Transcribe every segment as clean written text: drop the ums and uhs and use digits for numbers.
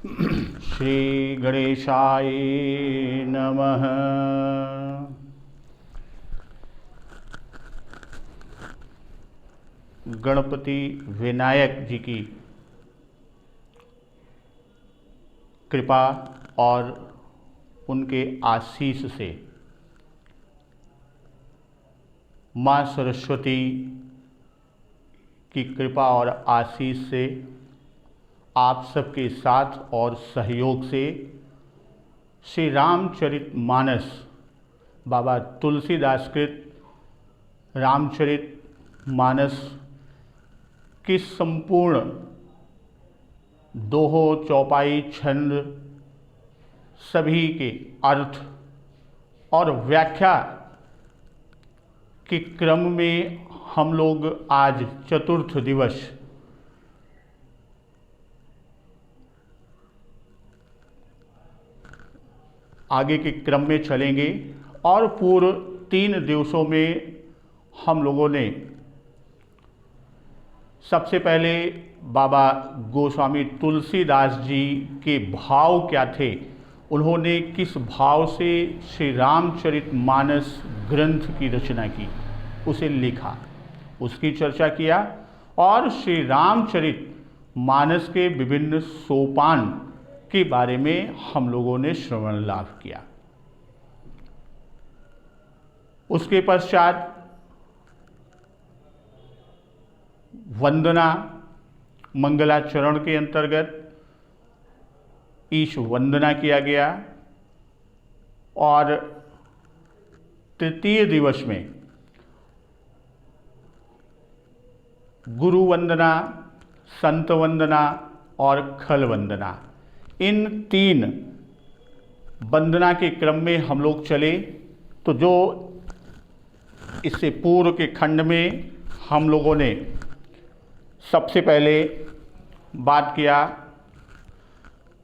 श्री गणेशाय नमः। गणपति विनायक जी की कृपा और उनके आशीष से माँ सरस्वती की कृपा और आशीष से आप सबके साथ और सहयोग से श्री रामचरितमानस बाबा तुलसीदास कृत रामचरितमानस की संपूर्ण दोहो, चौपाई, छंद सभी के अर्थ और व्याख्या के क्रम में हम लोग आज चतुर्थ दिवस आगे के क्रम में चलेंगे और पूर्व 3 दिवसों में हम लोगों ने सबसे पहले बाबा गोस्वामी तुलसीदास जी के भाव क्या थे, उन्होंने किस भाव से श्री रामचरितमानस ग्रंथ की रचना की, उसे लिखा, उसकी चर्चा किया और श्री रामचरितमानस के विभिन्न सोपान के बारे में हम लोगों ने श्रवण लाभ किया। उसके पश्चात वंदना मंगलाचरण के अंतर्गत ईश वंदना किया गया और तृतीय दिवस में गुरु वंदना, संत वंदना और खल वंदना, इन 3 वंदना के क्रम में हम लोग चले। तो जो इससे पूर्व के खंड में हम लोगों ने सबसे पहले बात किया,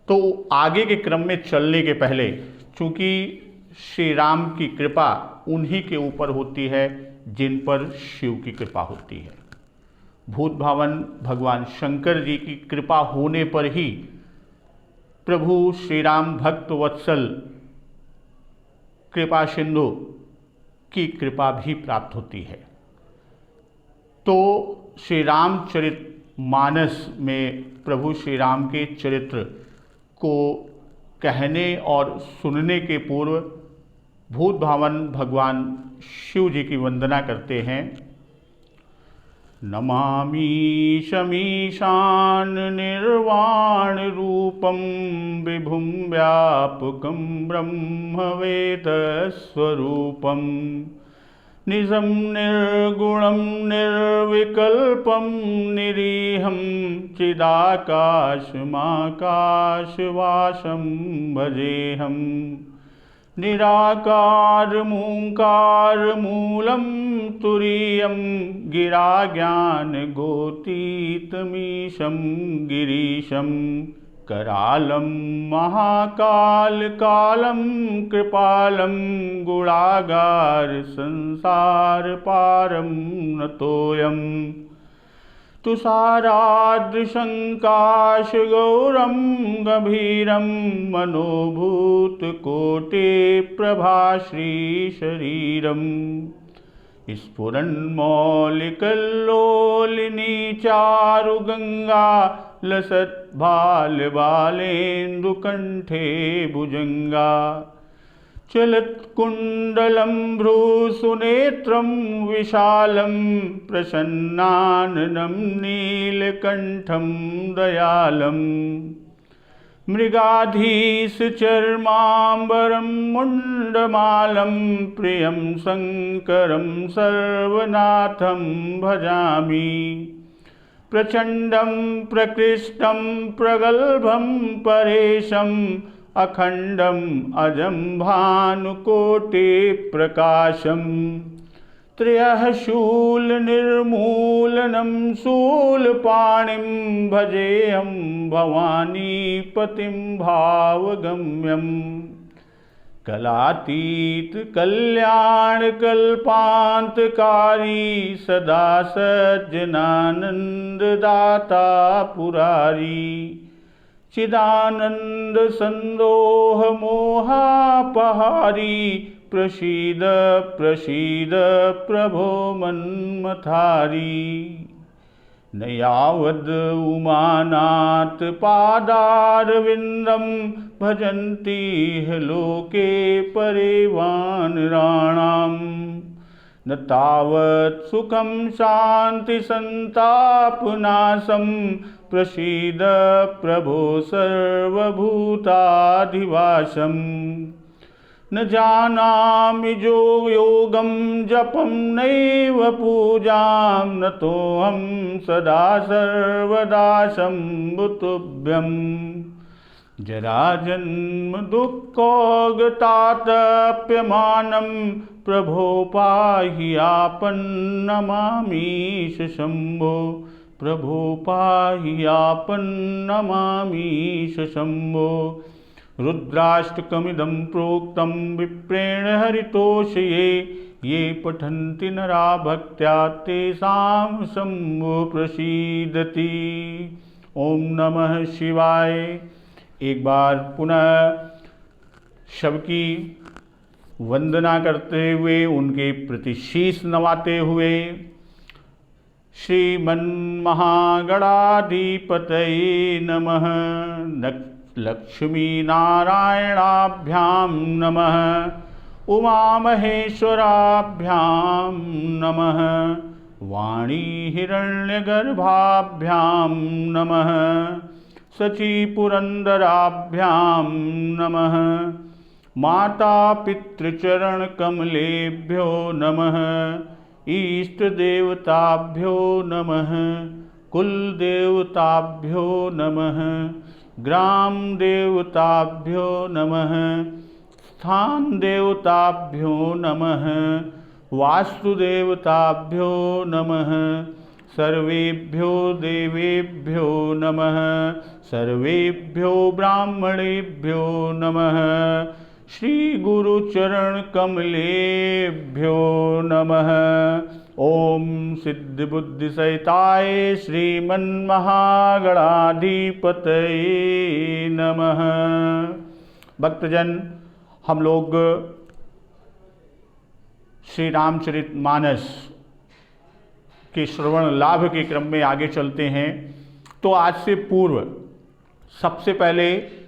तो आगे के क्रम में चलने के पहले, चूँकि श्री राम की कृपा उन्हीं के ऊपर होती है जिन पर शिव की कृपा होती है। भूत भावन भगवान शंकर जी की कृपा होने पर ही प्रभु श्री राम भक्त वत्सल कृपा सिंधु की कृपा भी प्राप्त होती है। तो श्री रामचरितमानस में प्रभु श्री राम के चरित्र को कहने और सुनने के पूर्व भूत भावन भगवान शिव जी की वंदना करते हैं। नमामि शमीशान निर्वाण रूपम विभुं व्यापकं ब्रह्मवेद स्वरूपं निजं निर्गुणं निर्विकल्पं निरीहं चिदाकाशमाकाशवासं भजेऽहं निराकार मूंकार मूलम तुरीयम गिरा ज्ञान गोतीतमीशम गिरीशम करालम महाकाल कालम कृपालम गुणागार संसार पारम नतोयम तुषारादृशंकाश गौरम गभीरम मनोभूत कोटे प्रभाश्री शरीरम स्फुरन्मौलिकल्लोलिनी चारु गंगा लसत् भाल बालेन्दुकण्ठे भुजंगा चलत्कुण्डलं भ्रूसुनेत्रं विशालं प्रसन्नाननं नीलकण्ठं दयालम् मृगाधीशचर्माम्बरं मुण्डमालं प्रियं शङ्करं सर्वनाथं भजामि प्रचण्डं प्रकृष्टं प्रगल्भं परेशम् अखंडम अजं भानुकोटि प्रकाशम त्रयः शूल निर्मूलनं शूलपाणिं भजेऽहं भवानीपतिं भावगम्यं कलातीत कल्याण कल्पान्तकारी सदा सज्जनानंददाता पुरारी चिदानंद संदोह मोहापहारी प्रसीद प्रसीद प्रभो मन्मथारी। न यावद् उमानाथ पादारविन्दं भजन्ति लोके परे वानराणाम्। न तावत् सुखं शान्ति संतापनाशं प्रसीद प्रभो सर्वभूताधिवासम्। न जानामि योगं जपं नैव पूजां नतोऽहं सदा सर्वदा शम्भुतुभ्यम्। जराजन्म दुःखोगतातप्यमानं प्रभो पाहि आपन्नमामीश शम्भो। प्रभो पाहि आपन्नमामीश शम्भो। रुद्राष्टकमिदं प्रोक्तं विप्रेण हरितोषये। ये पठन्ति नरा भक्त्या तेषां शम्भो प्रसीदति। ओम नमः शिवाय। एक बार पुनः सबकी वंदना करते हुए उनके प्रति शीश नवाते हुए श्रीमन्महागणाधिपतये नमः। लक्ष्मी नारायणाभ्यां नमः। उमामहेश्वराभ्यां नमः। वाणी हिरण्यगर्भाभ्यां नमः। सचीपुरन्दराभ्यां नमः। माता पितृचरणकमलेभ्यो नमः। इष्टदेवताभ्यो नमः। कुलदेवताभ्यो नमः। ग्राम देवताभ्यो नमः। स्थान देवताभ्यो नमः। वास्तुदेवताभ्यो नमः। सर्वेभ्यो देवेभ्यो नमः। सर्वेभ्यो ब्राह्मणेभ्यो नमः। श्री गुरुचरण कमलेभ्यो नमः। ओम सिद्धिबुद्धिसहिताय श्रीमन्महागणाधिपतये नमः। भक्तजन, हम लोग श्री रामचरितमानस के श्रवण लाभ के क्रम में आगे चलते हैं। तो आज से पूर्व सबसे पहले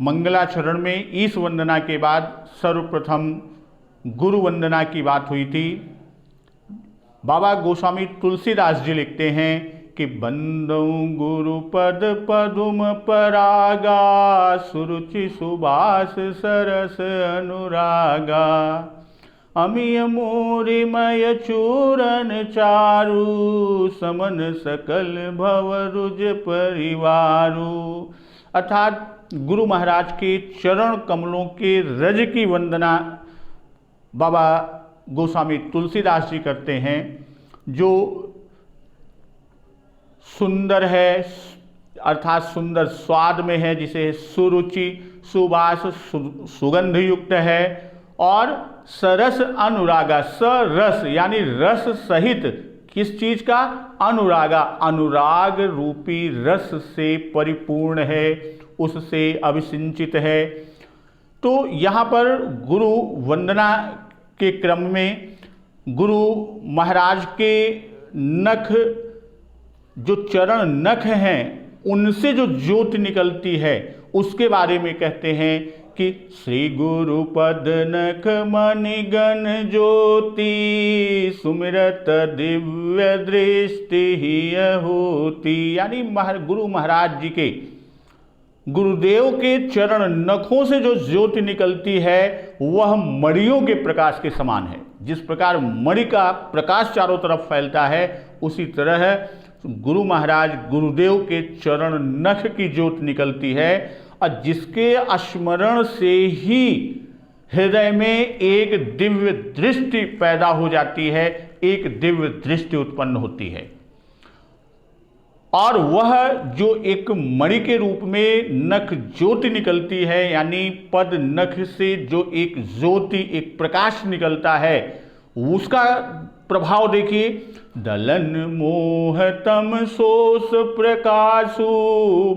मंगलाचरण में ईश वंदना के बाद सर्वप्रथम गुरु वंदना की बात हुई थी। बाबा गोस्वामी तुलसीदास जी लिखते हैं कि बंदौ गुरुपद पदुम परागा सुरुचि सुबास सरस अनुरागा। अमिय मोरिमय चूरन चारु समन सकल भवरुज परिवारु। अर्थात गुरु महाराज के चरण कमलों के रज की वंदना बाबा गोस्वामी तुलसीदास जी करते हैं, जो सुंदर है अर्थात सुंदर स्वाद में है, जिसे सुरुचि सुवास सुगंध युक्त है, और सरस अनुरागा, सरस यानी रस सहित किस चीज का? अनुरागा, अनुराग रूपी रस से परिपूर्ण है, उससे अभिसिंचित है। तो यहाँ पर गुरु वंदना के क्रम में गुरु महाराज के नख, जो चरण नख हैं, उनसे जो ज्योति निकलती है उसके बारे में कहते हैं कि श्री गुरु पद नख मणिगण ज्योति सुमिरत दिव्य दृष्टि ही होती। यानी गुरु महाराज जी के, गुरुदेव के चरण नखों से जो ज्योति निकलती है वह मणियों के प्रकाश के समान है। जिस प्रकार मणि का प्रकाश चारों तरफ फैलता है, उसी तरह गुरु महाराज गुरुदेव के चरण नख की ज्योति निकलती है, और जिसके स्मरण से ही हृदय में एक दिव्य दृष्टि पैदा हो जाती है, एक दिव्य दृष्टि उत्पन्न होती है। और वह जो एक मणि के रूप में नख ज्योति निकलती है, यानी पद नख से जो एक ज्योति, एक प्रकाश निकलता है, उसका प्रभाव देखिए, दलन मोह तम सोस प्रकाशु,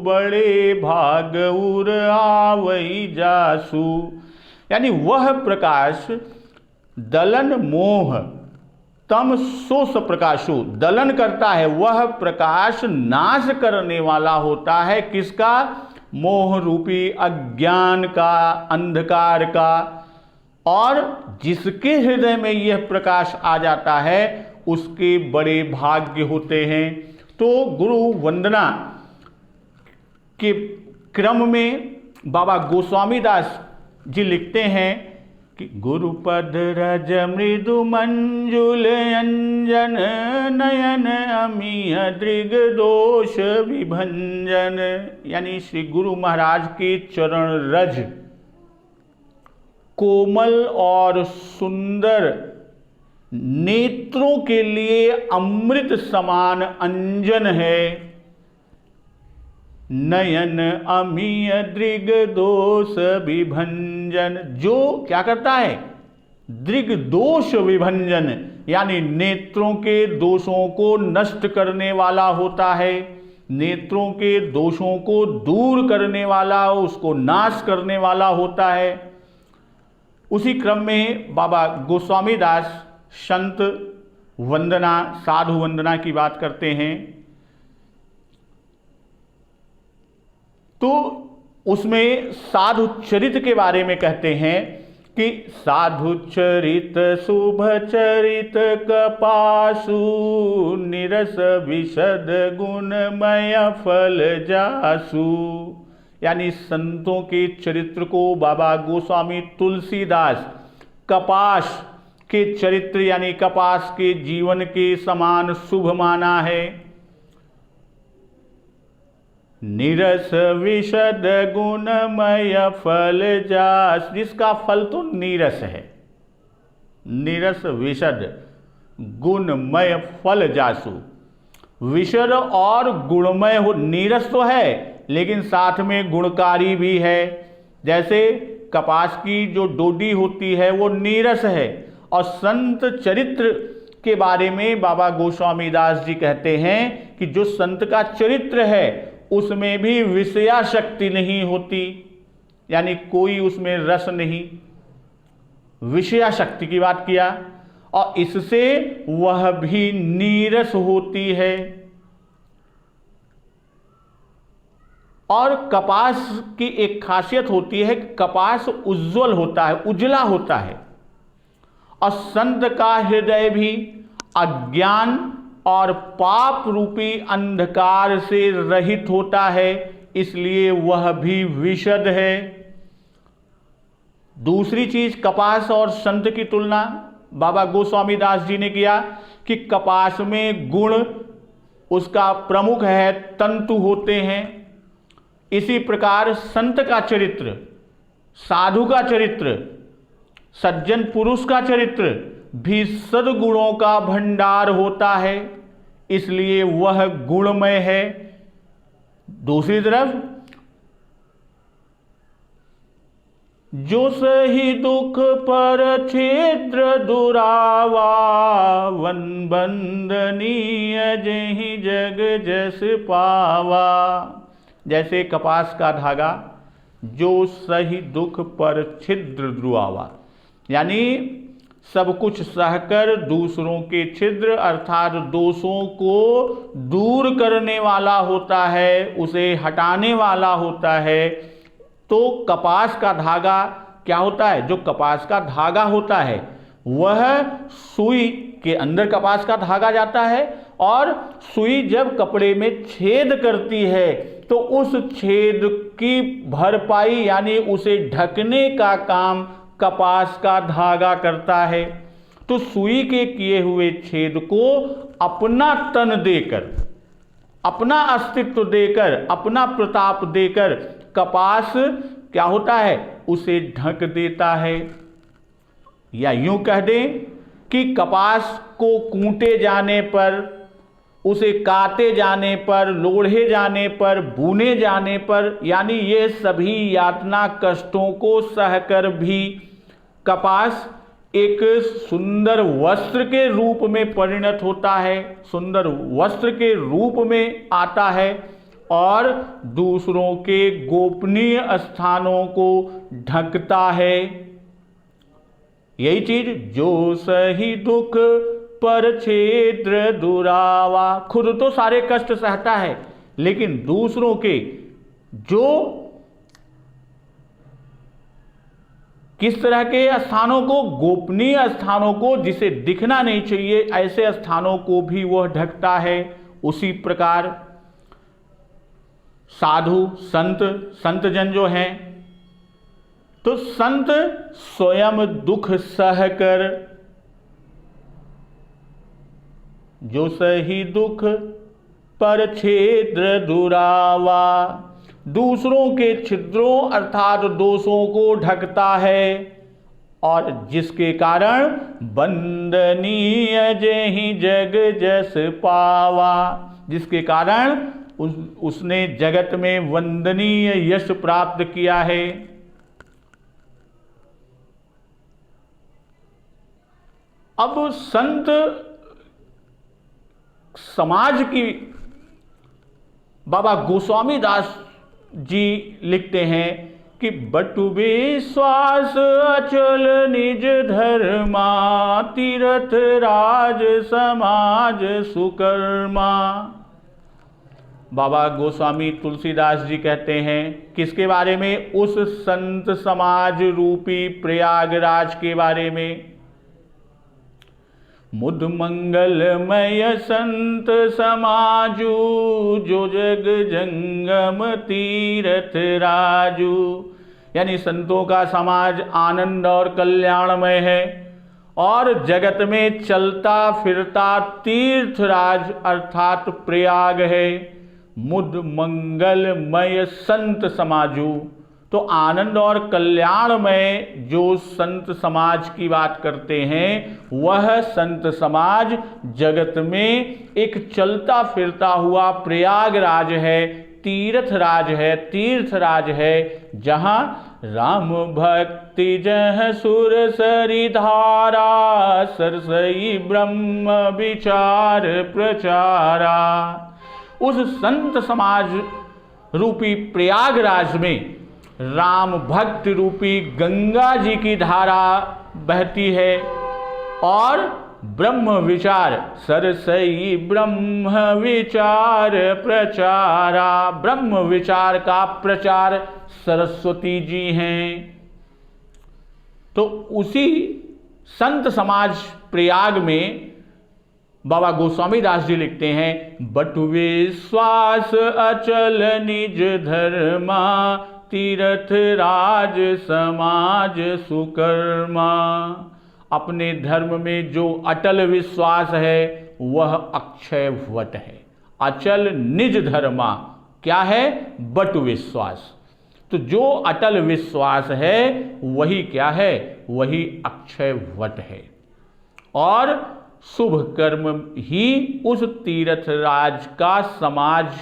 बड़े भाग उर आवई जासु। यानी वह प्रकाश, दलन मोह तम सोस प्रकाशु, दलन करता है, वह प्रकाश नाश करने वाला होता है। किसका? मोह रूपी अज्ञान का, अंधकार का। और जिसके हृदय में यह प्रकाश आ जाता है उसके बड़े भाग्य होते हैं। तो गुरु वंदना के क्रम में बाबा गोस्वामी दास जी लिखते हैं कि गुरुपद रज मृदु मंजुल अंजन, नयन अमीय दृग दोष विभंजन। यानी श्री गुरु महाराज के चरण रज कोमल और सुंदर, नेत्रों के लिए अमृत समान अंजन है। नयन अमीय दृग दोष विभंजन, जो क्या करता है? दृग दोष विभंजन, यानी नेत्रों के दोषों को नष्ट करने वाला होता है, नेत्रों के दोषों को दूर करने वाला, उसको नाश करने वाला होता है। उसी क्रम में बाबा गोस्वामी दास संत वंदना, साधु वंदना की बात करते हैं। तो उसमें साधु चरित के बारे में कहते हैं कि साधु चरित शुभ चरित कपासु, निरस विशद गुणमय फल जासु। यानी संतों के चरित्र को बाबा गोस्वामी तुलसीदास कपास के चरित्र यानी कपास के जीवन के समान शुभ माना है। निरस विशद गुणमय फल जास, जिसका फल तो नीरस है, निरस विशद गुणमय फल जासु। विशद और गुणमय हो, नीरस तो है लेकिन साथ में गुणकारी भी है। जैसे कपास की जो डोडी होती है वो नीरस है। और संत चरित्र के बारे में बाबा गोस्वामी दास जी कहते हैं कि जो संत का चरित्र है उसमें भी विषयाशक्ति नहीं होती, यानी कोई उसमें रस नहीं, विषयाशक्ति की बात किया, और इससे वह भी नीरस होती है। और कपास की एक खासियत होती है, कपास उज्जवल होता है, उजला होता है। और संत का हृदय भी अज्ञान और पाप रूपी अंधकार से रहित होता है, इसलिए वह भी विशद है। दूसरी चीज, कपास और संत की तुलना बाबा गोस्वामी दास जी ने किया कि कपास में गुण उसका प्रमुख है, तंतु होते हैं। इसी प्रकार संत का चरित्र, साधु का चरित्र, सज्जन पुरुष का चरित्र भी सद्गुणों का भंडार होता है, इसलिए वह गुणमय है। दूसरी तरफ, जो सही दुख पर छिद्र दुरावा, वन बंदनीय जहि जग जस पावा। जैसे कपास का धागा जो सही दुख पर छिद्र दुरावा, यानी सब कुछ सहकर दूसरों के छिद्र अर्थात दोषों को दूर करने वाला होता है, उसे हटाने वाला होता है। तो कपास का धागा क्या होता है? जो कपास का धागा होता है वह सुई के अंदर कपास का धागा जाता है, और सुई जब कपड़े में छेद करती है तो उस छेद की भरपाई यानी उसे ढकने का काम कपास का धागा करता है। तो सुई के किए हुए छेद को अपना तन देकर, अपना अस्तित्व देकर, अपना प्रताप देकर कपास क्या होता है? उसे ढक देता है। या यूं कह दें कि कपास को कूटे जाने पर, उसे काटे जाने पर, लोढ़े जाने पर, बुने जाने पर, यानी ये सभी यातना कष्टों को सहकर भी कपास एक सुंदर वस्त्र के रूप में परिणत होता है, सुंदर वस्त्र के रूप में आता है और दूसरों के गोपनीय स्थानों को ढकता है। यही चीज जो सही दुख पर छेद्र दुरावा, खुद तो सारे कष्ट सहता है लेकिन दूसरों के जो किस तरह के स्थानों को, गोपनीय स्थानों को, जिसे दिखना नहीं चाहिए ऐसे स्थानों को भी वह ढकता है। उसी प्रकार साधु संतजन जो हैं, तो संत स्वयं दुख सहकर, जो सही दुख पर छेद्र दुरावा, दूसरों के छिद्रों अर्थात दोषों को ढकता है और जिसके कारण वंदनीय जेहि जग जस पावा, जिसके कारण उसने जगत में वंदनीय यश प्राप्त किया है। अब संत समाज की बाबा गोस्वामी दास जी लिखते हैं कि बटु विश्वास अचल निज धर्मा, तीर्थ राज समाज सुकर्मा। बाबा गोस्वामी तुलसीदास जी कहते हैं किसके बारे में? उस संत समाज रूपी प्रयागराज के बारे में। मुद मंगलमय संत समाजू, जो जग जंगम तीर्थ राजू, यानी संतों का समाज आनंद और कल्याणमय है और जगत में चलता फिरता तीर्थराज अर्थात प्रयाग है। मुद मंगलमय संत समाजू, तो आनंद और कल्याण में जो संत समाज की बात करते हैं, वह संत समाज जगत में एक चलता फिरता हुआ प्रयागराज है, तीर्थराज है, तीर्थराज है, जहां राम भक्ति जह सुर सरी धारा, सरसई ब्रह्म विचार प्रचारा। उस संत समाज रूपी प्रयागराज में राम भक्त रूपी गंगा जी की धारा बहती है और ब्रह्म विचार, सरसई ब्रह्म विचार प्रचारा, ब्रह्म विचार का प्रचार सरस्वती जी हैं। तो उसी संत समाज प्रयाग में बाबा गोस्वामी दास जी लिखते हैं, बटु विश्वास अचल निज धर्मा, तीर्थ राज समाज सुकर्मा। अपने धर्म में जो अटल विश्वास है वह अक्षय वट है। अचल निज धर्मा क्या है? बटु विश्वास। तो जो अटल विश्वास है वही क्या है? वही अक्षय वट है। और शुभ कर्म ही उस तीर्थ राज का समाज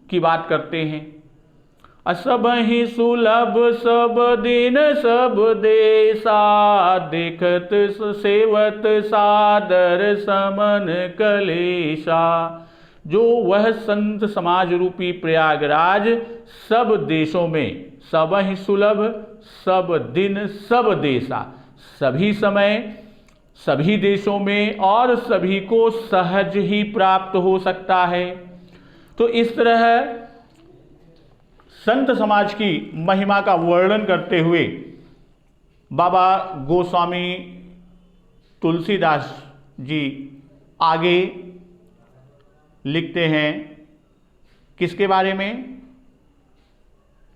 की बात करते हैं। सब ही सुलभ सब दिन सब देसा, देखत सेवत सादर समन कलेशा। जो वह संत समाज रूपी प्रयागराज सब देशों में, सब ही सुलभ सब दिन सब देसा, सभी समय सभी देशों में और सभी को सहज ही प्राप्त हो सकता है। तो इस तरह संत समाज की महिमा का वर्णन करते हुए बाबा गोस्वामी तुलसीदास जी आगे लिखते हैं किसके बारे में?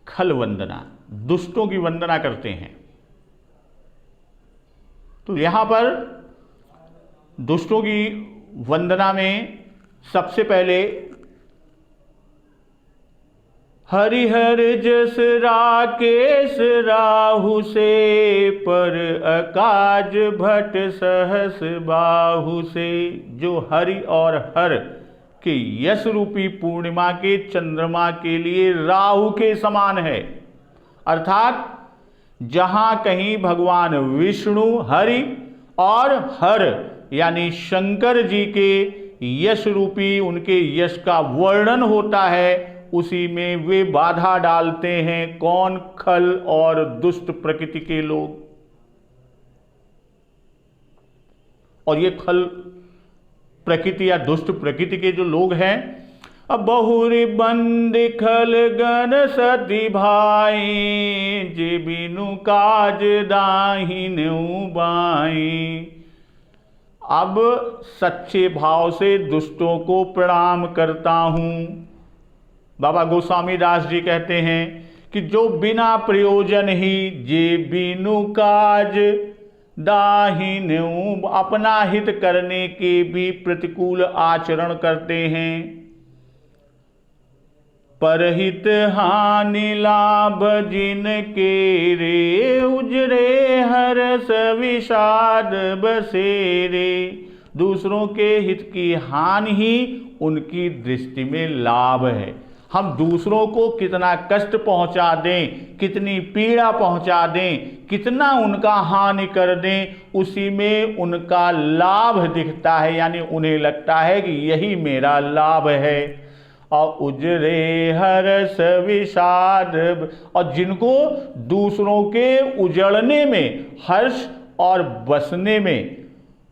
खल वंदना, दुष्टों की वंदना करते हैं। तो यहां पर दुष्टों की वंदना में सबसे पहले हरिहर जस राकेश राहु से, पर अकाज भट सहस बाहु से। जो हरि और हर के यश रूपी पूर्णिमा के चंद्रमा के लिए राहु के समान है, अर्थात जहां कहीं भगवान विष्णु हरि और हर यानी शंकर जी के यश रूपी उनके यश का वर्णन होता है, उसी में वे बाधा डालते हैं। कौन? खल और दुष्ट प्रकृति के लोग। और ये खल प्रकृति या दुष्ट प्रकृति के जो लोग हैं, अब बहुरी बंद खल गण सती भाई, जे बिनु काज दाहिन बाई। अब सच्चे भाव से दुष्टों को प्रणाम करता हूं। बाबा गोस्वामी दास जी कहते हैं कि जो बिना प्रयोजन ही जे बिनु काज दाहिन, अपना हित करने के भी प्रतिकूल आचरण करते हैं। परहित हानि लाभ जिनके रे, उजरे हर्ष विषाद बसेरे। दूसरों के हित की हानि ही उनकी दृष्टि में लाभ है। हम दूसरों को कितना कष्ट पहुंचा दें, कितनी पीड़ा पहुंचा दें, कितना उनका हानि कर दें, उसी में उनका लाभ दिखता है, यानी उन्हें लगता है कि यही मेरा लाभ है। और उजरे हर्ष विषाद, और जिनको दूसरों के उजड़ने में हर्ष और बसने में,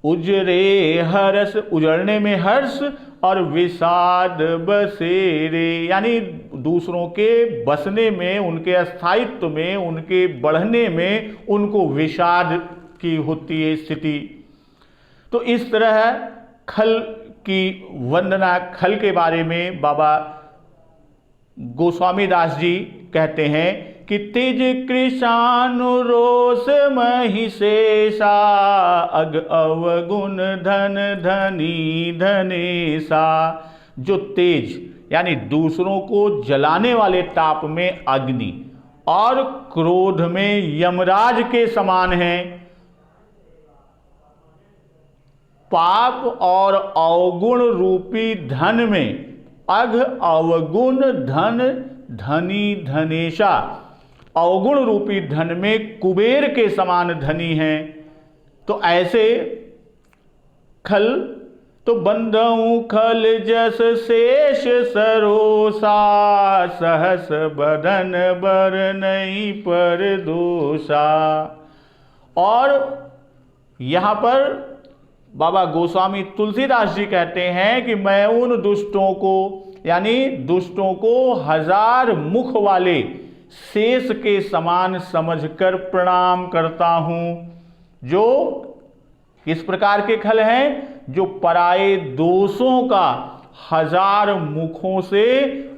उजरे हर्ष उजड़ने में हर्ष और विषाद बसेरे, यानी दूसरों के बसने में, उनके स्थायित्व में, उनके बढ़ने में उनको विषाद की होती है स्थिति। तो इस तरह खल की वंदना, खल के बारे में बाबा गोस्वामी दास जी कहते हैं कि तेज कृशानुरोष महिषेषा, अग अवगुण धन धनी धनेशा। जो तेज यानी दूसरों को जलाने वाले ताप में अग्नि और क्रोध में यमराज के समान है, पाप और अवगुण रूपी धन में अघ अवगुण धन धनी धनेशा, अवगुण रूपी धन में कुबेर के समान धनी हैं। तो ऐसे खल तो बंधऊ खल जस शेष सरोसा, सहस बदन बर नहीं पर दोषा। और यहाँ पर बाबा गोस्वामी तुलसीदास जी कहते हैं कि मैं उन दुष्टों को, यानी दुष्टों को हजार मुख वाले शेष के समान समझकर प्रणाम करता हूं। जो इस प्रकार के खल हैं जो पराये दोषों का हजार मुखों से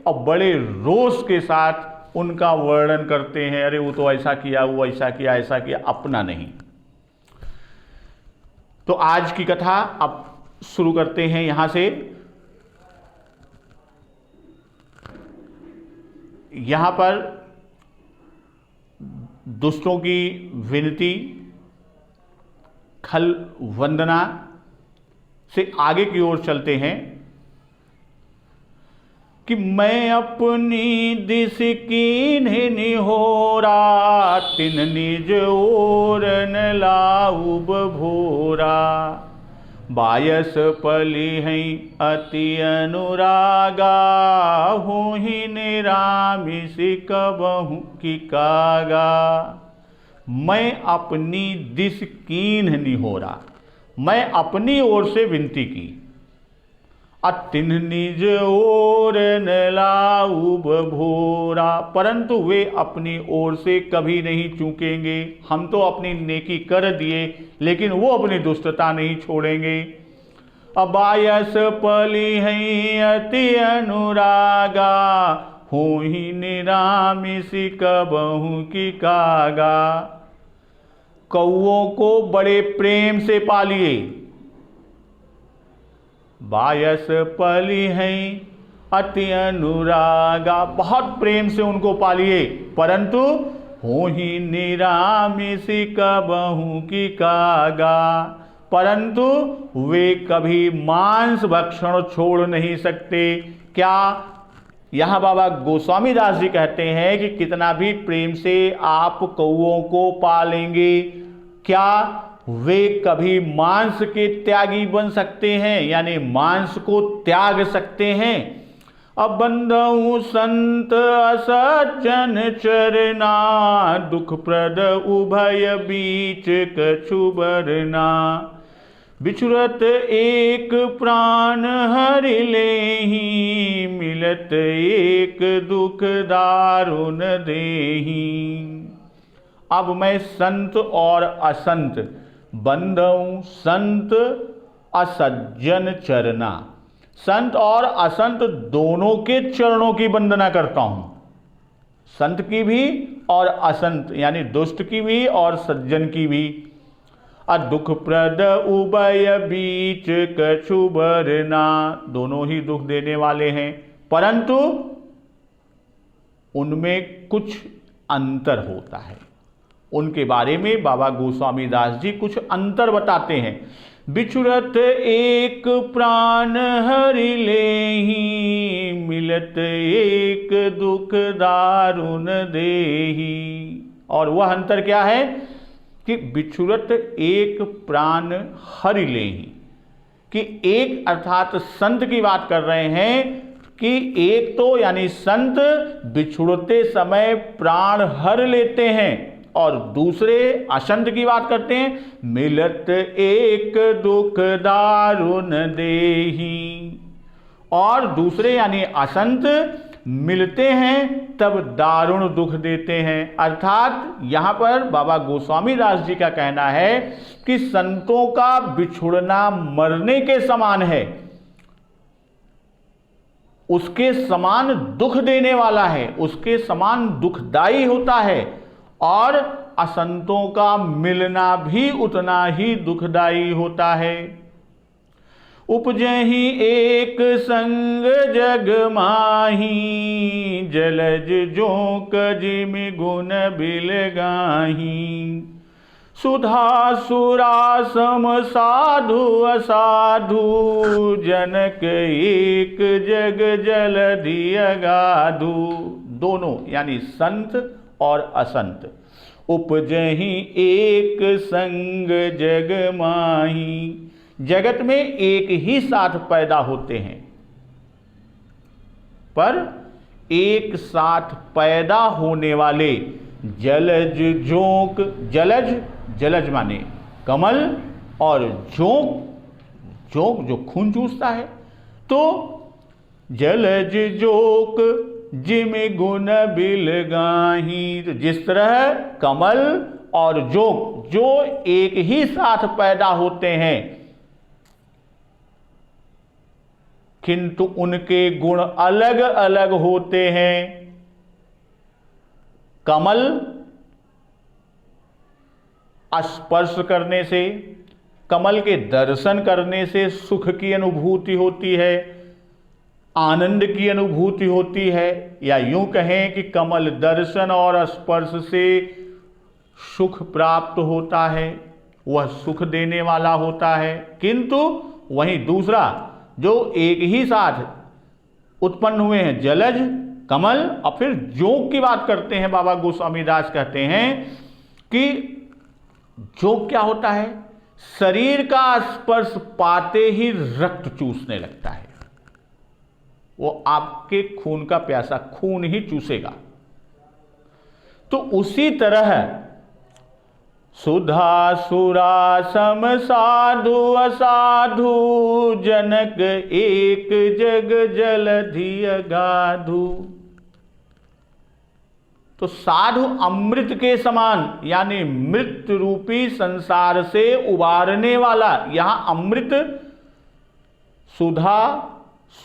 और बड़े रोष के साथ उनका वर्णन करते हैं। अरे वो तो ऐसा किया, वो ऐसा किया, ऐसा किया, अपना नहीं। तो आज की कथा अब शुरू करते हैं यहां से। यहां पर दुष्टों की विनती, खल वंदना से आगे की ओर चलते हैं कि मैं अपनी दिस कीन्ह निहोरा, तिन निज ओर न लाउब भोरा। बायस पली हैं अति अनुरागा, हूँ ही निरामिष कबहू की कागा। मैं अपनी दिस कीन्ह निहोरा, मैं अपनी ओर से विनती की। अतिन निज ओर न लाउब भोरा, परंतु वे अपनी ओर से कभी नहीं चूकेंगे। हम तो अपनी नेकी कर दिए, लेकिन वो अपनी दुष्टता नहीं छोड़ेंगे। अबायस पली हैं अति अनुरागा, हो ही निरामिष कबहू की कागा। कौओं को बड़े प्रेम से पालिए। बायस पली हैं अति अनुरागा, बहुत प्रेम से उनको पालिए, परंतु हो ही निरामिष कबहू की कागा, परंतु वे कभी मांस भक्षण छोड़ नहीं सकते। क्या? यहाँ बाबा गोस्वामी दास जी कहते हैं कि कितना भी प्रेम से आप कौओं को पालेंगे, क्या वे कभी मांस के त्यागी बन सकते हैं, यानी मांस को त्याग सकते हैं। अब बंधु संत असज्जन चरना, दुख प्रद उभय बीच कछु बरना। बिछुरत एक प्राण हरि लेहि, मिलत एक दुख दारुण देहि। अब मैं संत और असंत, बंधु संत असज्जन चरना, संत और असंत दोनों के चरणों की वंदना करता हूं, संत की भी और असंत यानी दुष्ट की भी और सज्जन की भी। दुख प्रद उभय बीच कछु बरना, दोनों ही दुख देने वाले हैं, परंतु उनमें कुछ अंतर होता है। उनके बारे में बाबा गोस्वामी दास जी कुछ अंतर बताते हैं। बिछुरत एक प्राण हरि लेहि, मिलत एक दुख दारुण देहि। और वह अंतर क्या है कि बिछुरत एक प्राण हरि लेहि, कि एक अर्थात संत की बात कर रहे हैं कि एक तो यानी संत बिछुड़ते समय प्राण हर लेते हैं, और दूसरे असंत की बात करते हैं, मिलत एक दुख दारुण देहि। और दूसरे यानी असंत मिलते हैं तब दारुण दुख देते हैं। अर्थात यहां पर बाबा गोस्वामी दास जी का कहना है कि संतों का बिछुड़ना मरने के समान है, उसके समान दुख देने वाला है, उसके समान दुखदाई होता है, और असंतों का मिलना भी उतना ही दुखदाई होता है। उपजहि एक संग जग माही, जलज जोक जिमि गुण बिलगाही। सुधा सुरा सम साधु असाधु, जनक एक जग जलधि अगाधु। दोनों यानी संत और असंत। उपजहि एक संग जग माही, जगत में एक ही साथ पैदा होते हैं, पर एक साथ पैदा होने वाले जलज जोंक, जलज जलज माने कमल, और जोंक जोंक जो खून चूसता है, तो जलज जोक जिमि गुण बिलगाही। तो जिस तरह कमल और जोक जो एक ही साथ पैदा होते हैं, किंतु उनके गुण अलग अलग होते हैं। कमल स्पर्श करने से, कमल के दर्शन करने से सुख की अनुभूति होती है, आनंद की अनुभूति होती है, या यूं कहें कि कमल दर्शन और स्पर्श से सुख प्राप्त होता है, वह सुख देने वाला होता है। किंतु वहीं दूसरा जो एक ही साथ उत्पन्न हुए हैं, जलज, कमल और फिर जोग की बात करते हैं, बाबा गोस्वामी दास कहते हैं कि जोग क्या होता है? शरीर का स्पर्श पाते ही रक्त चूसने लगता है, वो आपके खून का प्यासा खून ही चूसेगा। तो उसी तरह सुधा सुरा सम साधु असाधु, जनक एक जग जलधि अगाधु। तो साधु अमृत के समान, यानी मृत्यु रूपी संसार से उबारने वाला। यहां अमृत, सुधा,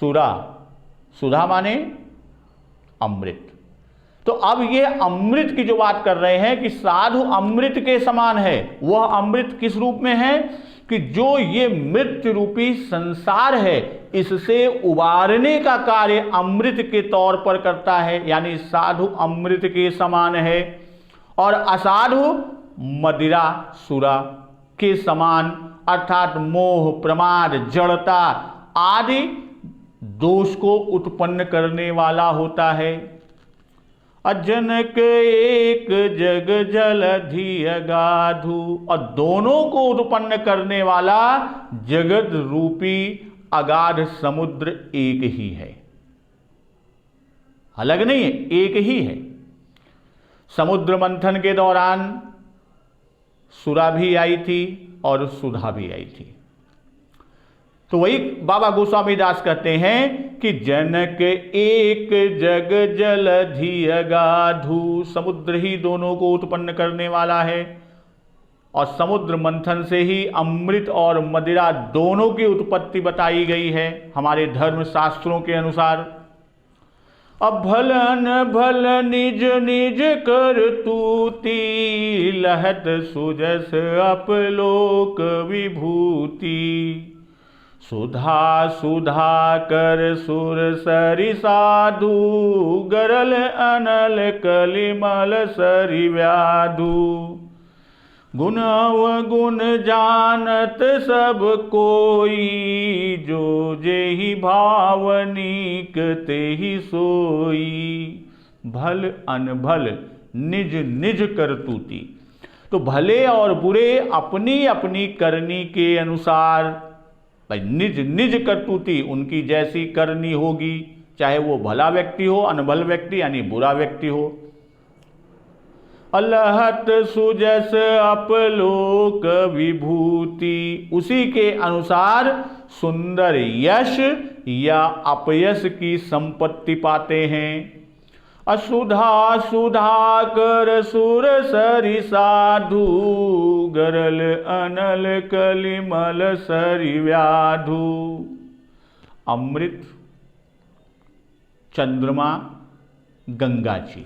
सुरा, सुधा माने अमृत। तो अब ये अमृत की जो बात कर रहे हैं कि साधु अमृत के समान है, वह अमृत किस रूप में है कि जो ये मृत्यु रूपी संसार है इससे उबारने का कार्य अमृत के तौर पर करता है, यानी साधु अमृत के समान है। और असाधु मदिरा सुरा के समान, अर्थात मोह, प्रमाद, जड़ता आदि दोष को उत्पन्न करने वाला होता है। अजनक एक जग जलधि अगाधु, और दोनों को उत्पन्न करने वाला जगत रूपी अगाध समुद्र एक ही है, अलग नहीं है, एक ही है। समुद्र मंथन के दौरान सुरा भी आई थी और सुधा भी आई थी। तो वही बाबा गोस्वामी दास कहते हैं कि जनक एक जग जलधि अगाधु, समुद्र ही दोनों को उत्पन्न करने वाला है, और समुद्र मंथन से ही अमृत और मदिरा दोनों की उत्पत्ति बताई गई है हमारे धर्म शास्त्रों के अनुसार। अब भलन भल निज निज कर तूती, लहत सुजस अपलोक विभूति, सुधा सुधा कर सुर सरि साधु, गरल अनल कलिमल सरि व्याधु, गुण अवगुण जानत सब कोई, जो जेहि भावनीक तेहि सोई, भल अनभल निज निज करतूती। तो भले और बुरे अपनी अपनी करनी के अनुसार, भाई निज निज करतूती, उनकी जैसी करनी होगी, चाहे वो भला व्यक्ति हो, अनभल व्यक्ति यानी बुरा व्यक्ति हो। अलहत सुजस अपलोक विभूति, उसी के अनुसार सुंदर यश या अपयश की संपत्ति पाते हैं। असुधा सुधा कर सुर सरि साधु, गरल अनल कलिमल सरि व्याधु। अमृत चंद्रमा गंगा जी,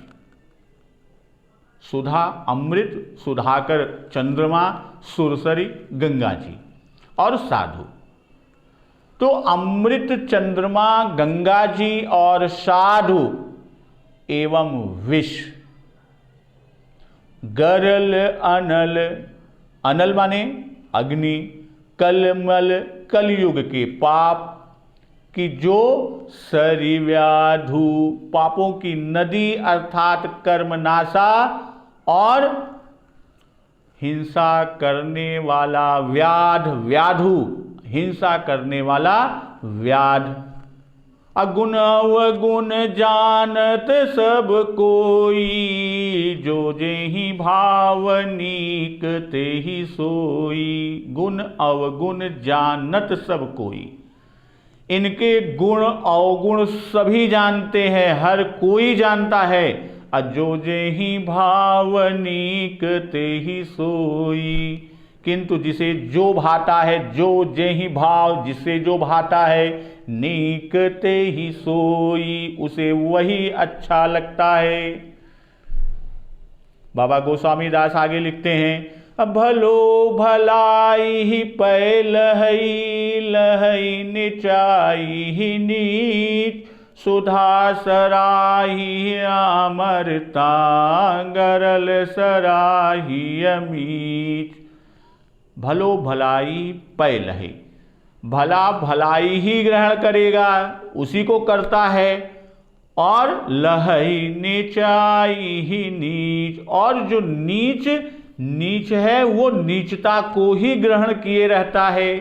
सुधा अमृत, सुधाकर चंद्रमा, सुरसरी गंगा जी, और साधु। तो अमृत चंद्रमा गंगा जी और साधु एवं विष, गरल अनल, अनल माने अग्नि, कलमल कलयुग के पाप कि जो सरिव्याधु, पापों की नदी अर्थात कर्मनाशा और हिंसा करने वाला व्याध, व्याधु हिंसा करने वाला व्याध। अगुण अवगुण जानत सब कोई, जो जेहि भावनीक तेहि सोई। गुण अवगुण जानत सब कोई, इनके गुण अवगुण सभी जानते हैं, हर कोई जानता है। अजो जेहि भावनीक तेहि सोई, किंतु जिसे जो भाता है, जो जेहि भाव, जिससे जो भाता है, नीक तेहि सोई, उसे वही अच्छा लगता है। बाबा गोस्वामी दास आगे लिखते हैं, भलो भलाई ही पै लहई, लहई निचाई नीच, सुधा सराही अमरता, गरल सराही अमीच। भलो भलाई पै लहे, भला भलाई ही ग्रहण करेगा, उसी को करता है। और लहई नीचाई ही नीच, और जो नीच नीच है वो नीचता को ही ग्रहण किए रहता है।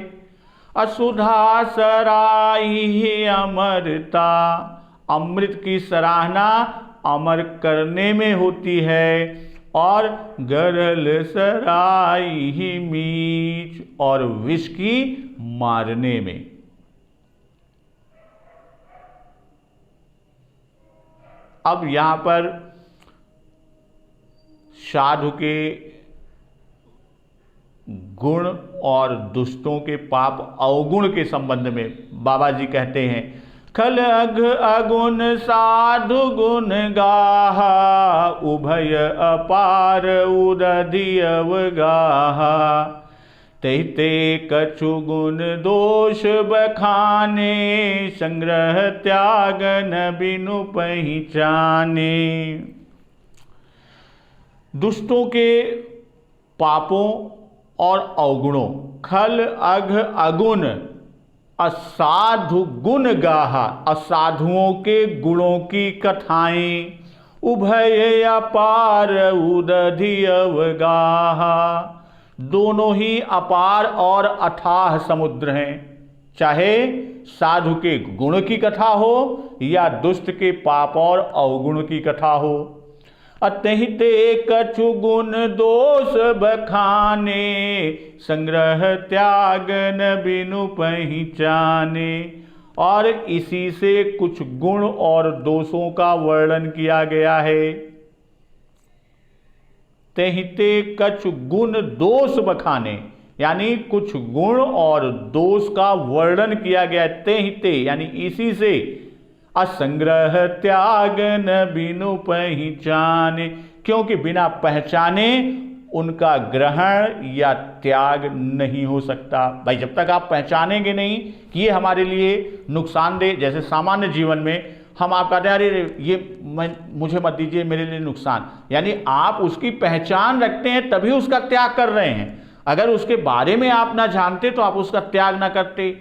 असुधा सराही अमरता, अमृत की सराहना अमर करने में होती है। और गरल सराही ही मीच, और विष की मारने में। अब यहां पर साधु के गुण और दुष्टों के पाप अवगुण के संबंध में बाबा जी कहते हैं, खल अघ अगुण साधु गुण गाहा, उभय अपार उदधि अवगाहा, तैते कछु गुण दोष बखाने, संग्रह त्याग न बिनु पहचाने। दुष्टों के पापों और अवगुणों, खल अघ अगुण, असाधु गुण गाहा, असाधुओं के गुणों की कथाएं, उभय अपार उदधि अवगाहा, दोनों ही अपार और अथाह समुद्र हैं। चाहे साधु के गुण की कथा हो या दुष्ट के पाप और अवगुण की कथा हो। अतहिते कछु गुण दोष बखाने, संग्रह त्याग न बिनु पहचाने। और इसी से कुछ गुण और दोषों का वर्णन किया गया है। तहिते कछु गुण दोष बखाने, यानी कुछ गुण और दोष का वर्णन किया गया। तहिते यानी इसी से, असंग्रह त्याग न बिनु पहचाने, क्योंकि बिना पहचाने उनका ग्रहण या त्याग नहीं हो सकता। भाई जब तक आप पहचानेंगे नहीं कि ये हमारे लिए नुकसानदेह, जैसे सामान्य जीवन में हम आप कहते हैं अरे ये मुझे मत दीजिए, मेरे लिए नुकसान, यानी आप उसकी पहचान रखते हैं तभी उसका त्याग कर रहे हैं। अगर उसके बारे में आप ना जानते तो आप उसका त्याग ना करते।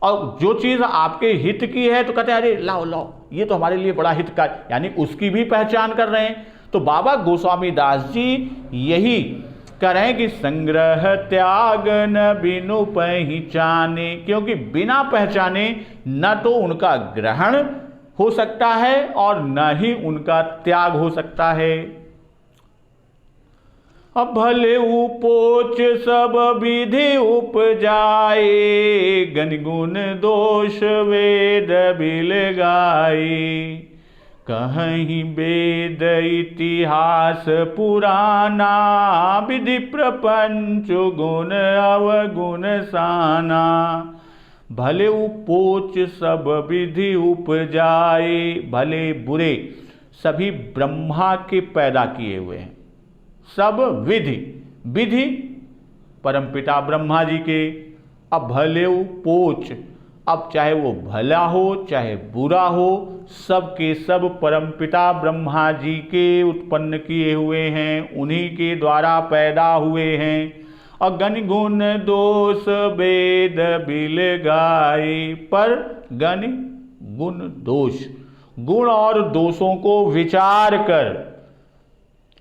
और जो चीज़ आपके हित की है तो कहते हैं अरे लाओ लाओ, ये तो हमारे लिए बड़ा हितकारी, यानी उसकी भी पहचान कर रहे हैं। तो बाबा गोस्वामी दास जी यही कह रहे हैं कि संग्रह त्याग न बिनु पहचाने, क्योंकि बिना पहचाने न तो उनका ग्रहण हो सकता है और न ही उनका त्याग हो सकता है। अब भले उपोच सब विधि उपजाए, गणगुण दोष वेद बिल गाए। कहीं वेद इतिहास पुराना, विधि प्रपंच गुण अवगुण साना। भले उपोच सब विधि उपजाए, भले बुरे सभी ब्रह्मा के पैदा किए हुए हैं। सब विधि, विधि परमपिता ब्रह्मा जी के। अब भले उपोच, अब चाहे वो भला हो चाहे बुरा हो, सब के सब परमपिता ब्रह्मा जी के उत्पन्न किए हुए हैं, उन्हीं के द्वारा पैदा हुए हैं। और गण गुण दोष वेद बिल गाए, पर गण गुण दोष, गुण और दोषों को विचार कर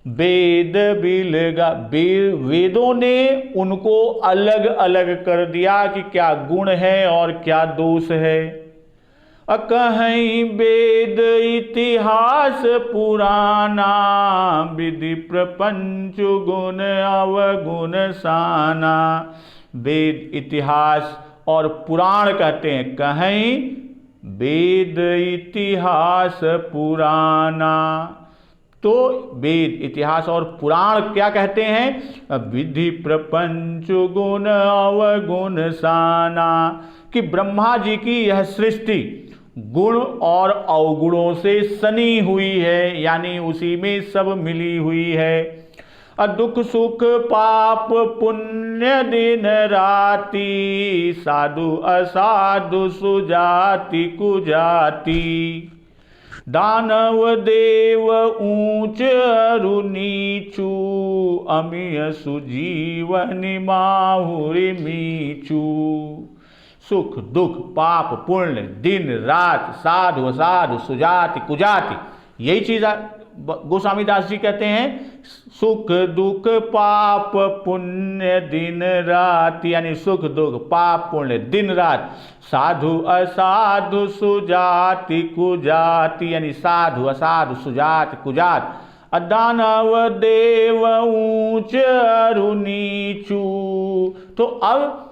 वेद बिल गा, वेदों ने उनको अलग अलग कर दिया कि क्या गुण है और क्या दोष है। कहीं वेद इतिहास पुराना, विधि प्रपंच गुण अवगुण साना। वेद इतिहास और पुराण कहते हैं, कहीं वेद इतिहास पुराना। तो वेद इतिहास और पुराण क्या कहते हैं? विधि प्रपंच गुण अवगुण साना, कि ब्रह्मा जी की यह सृष्टि गुण और अवगुणों से सनी हुई है, यानी उसी में सब मिली हुई है। दुख सुख पाप पुण्य दिन राति, साधु असाधु सुजाति कुजाति। दानव देव ऊंच अरु नीचू, अमिय सुजीवन माहुरि मीचू। सुख दुख पाप पुण्य दिन रात, साधु असाधु सुजाति कुजाति, यही चीज गोस्वामी दास जी कहते हैं। सुख दुख पाप पुण्य दिन रात, यानी सुख दुख पाप पुण्य दिन रात। साधु असाधु सुजाति कुजाति, यानी साधु असाधु सुजाति कुजात। दानव देव ऊंच अरु नीचू। तो अब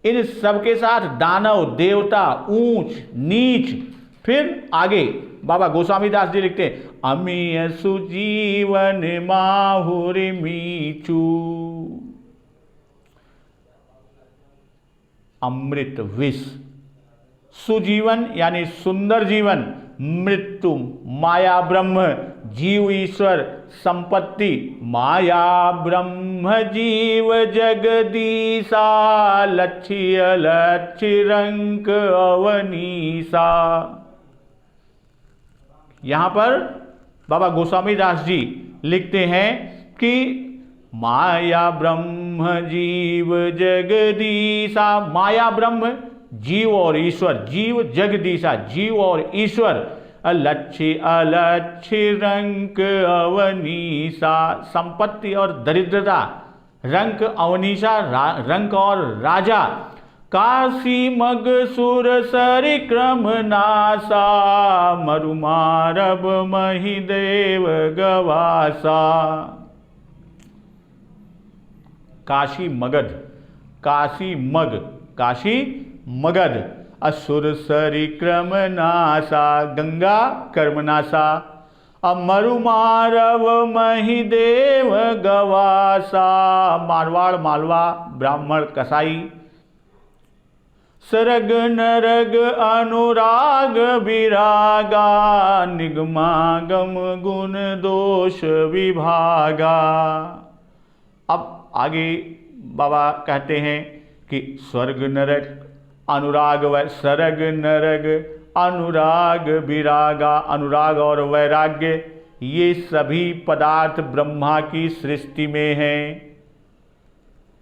इन सबके साथ दानव देवता ऊंच नीच, फिर आगे बाबा गोस्वामी दास जी लिखते हैं, अमीय सुजीवन माहुरि मीचू। अमृत विष, सुजीवन यानी सुंदर जीवन, मृत्यु माया ब्रह्म, जीव ईश्वर, संपत्ति माया ब्रह्म जीव जगदीशा, लक्ष्य लक्ष्य रंक अवनीसा। यहां पर बाबा गोस्वामी दास जी लिखते हैं कि माया ब्रह्म जीव जगदीशा, माया ब्रह्म जीव और ईश्वर, जीव जगदीशा, जीव और ईश्वर, अलच्छी अलच्छी रंक अवनीशा, संपत्ति और दरिद्रता, रंक अवनीशा, रंक और राजा, काशी मग सुर सरिक्रम नासा, मरुमारब महिदेव गवासा। काशी मगध, काशी मग, काशी मगध, असुर सरिक्रम नासा, गंगा कर्मनाशा, मरुमारव महिदेव गवासा, मारवाड़ मालवा ब्राह्मण कसाई, सरग नरग अनुराग विरागा, निगमागम गुण दोष विभागा। अब आगे बाबा कहते हैं कि स्वर्ग नरक अनुराग व सरग नरग अनुराग विरागा, अनुराग और वैराग्य ये सभी पदार्थ ब्रह्मा की सृष्टि में हैं।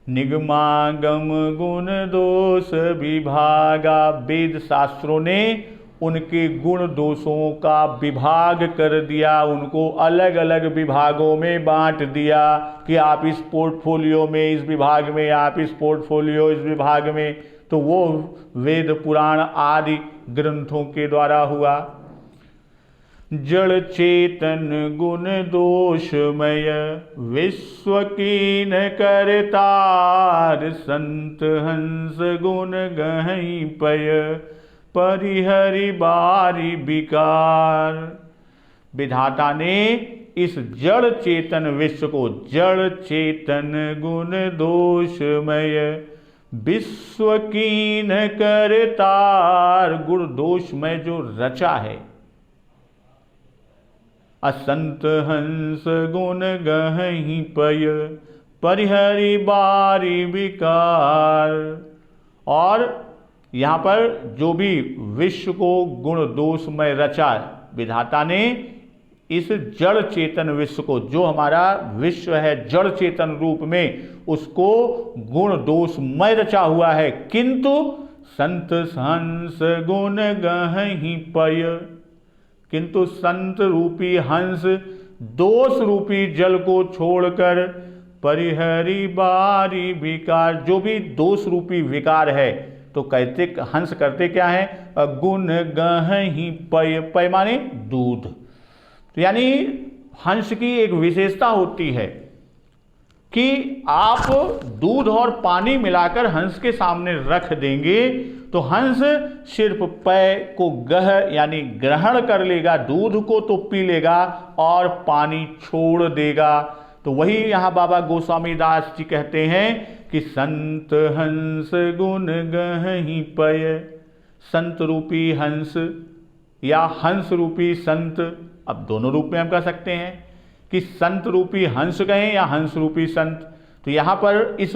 निगमागम गुण दोष विभागा, वेद शास्त्रों ने उनके गुण दोषों का विभाग कर दिया, उनको अलग अलग विभागों में बांट दिया कि आप इस पोर्टफोलियो में इस विभाग में, आप इस पोर्टफोलियो इस विभाग में। तो वो वेद पुराण आदि ग्रंथों के द्वारा हुआ। जड़ चेतन गुण दोषमय विश्व कीन करतार, संत हंस गुण गहई पय परिहरि बारी विकार। विधाता ने इस जड़ चेतन विश्व को जड़ चेतन गुण दोषमय विश्व कीन करतार, गुण दोषमय जो रचा है, असंत हंस गुण गहई पय परिहरि बारी विकार। और यहाँ पर जो भी विश्व को गुण दोषमय रचा, विधाता ने इस जड़ चेतन विश्व को, जो हमारा विश्व है जड़ चेतन रूप में, उसको गुण दोषमय रचा हुआ है। किंतु संत हंस गुण गहई पय, किंतु संत रूपी हंस दोष रूपी जल को छोड़कर परिहरि बारी विकार, जो भी दोष रूपी विकार है, तो कहते हंस करते क्या है, गुण गहई पय, पय माने दूध। तो यानी हंस की एक विशेषता होती है कि आप दूध और पानी मिलाकर हंस के सामने रख देंगे तो हंस सिर्फ पय को गह यानी ग्रहण कर लेगा, दूध को तो पी लेगा और पानी छोड़ देगा। तो वही यहाँ बाबा गोस्वामी दास जी कहते हैं कि संत हंस गुण गहई पय, संत रूपी हंस या हंस रूपी संत, अब दोनों रूप में हम कह सकते हैं कि संत रूपी हंस कहें या हंस रूपी संत। तो यहाँ पर इस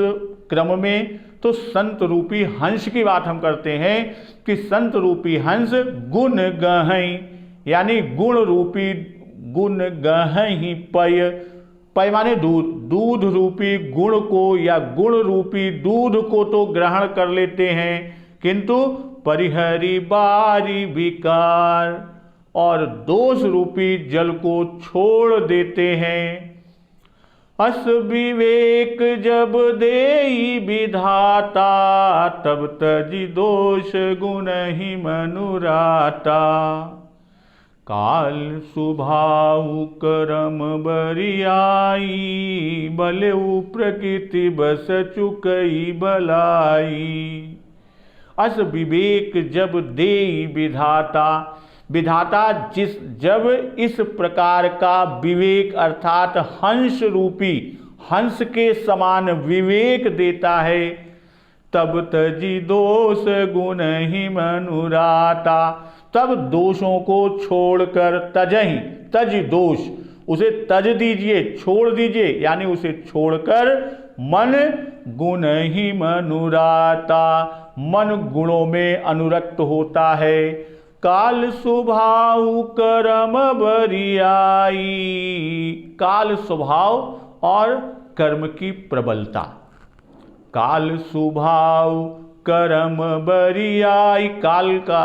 क्रम में तो संत रूपी हंस की बात हम करते हैं कि संत रूपी हंस गुण गहई यानी गुण रूपी गुण गहई पय, पय माने दूध, दूध रूपी गुण को या गुण रूपी दूध को तो ग्रहण कर लेते हैं, किंतु परिहरि बारी विकार और दोष रूपी जल को छोड़ देते हैं। अस विवेक जब देई विधाता, तब तजि दोष गुण ही मनुराता। काल सुभाउ करम बरियाई, बलेउ प्रकृति बस चुकई बलाई। अस विवेक जब देई विधाता, विधाता जब इस प्रकार का विवेक अर्थात हंस रूपी हंस के समान विवेक देता है, तब तजि दोष गुण ही मनुराता, तब दोषों को छोड़कर तजहि, तज दोष, उसे तज दीजिए, छोड़ दीजिए, यानी उसे छोड़कर मन गुण ही मनुराता, मन गुणों में अनुरक्त होता है। काल स्वभाव कर्म बरियाई, काल स्वभाव और कर्म की प्रबलता, काल स्वभाव कर्म बरियाई। काल का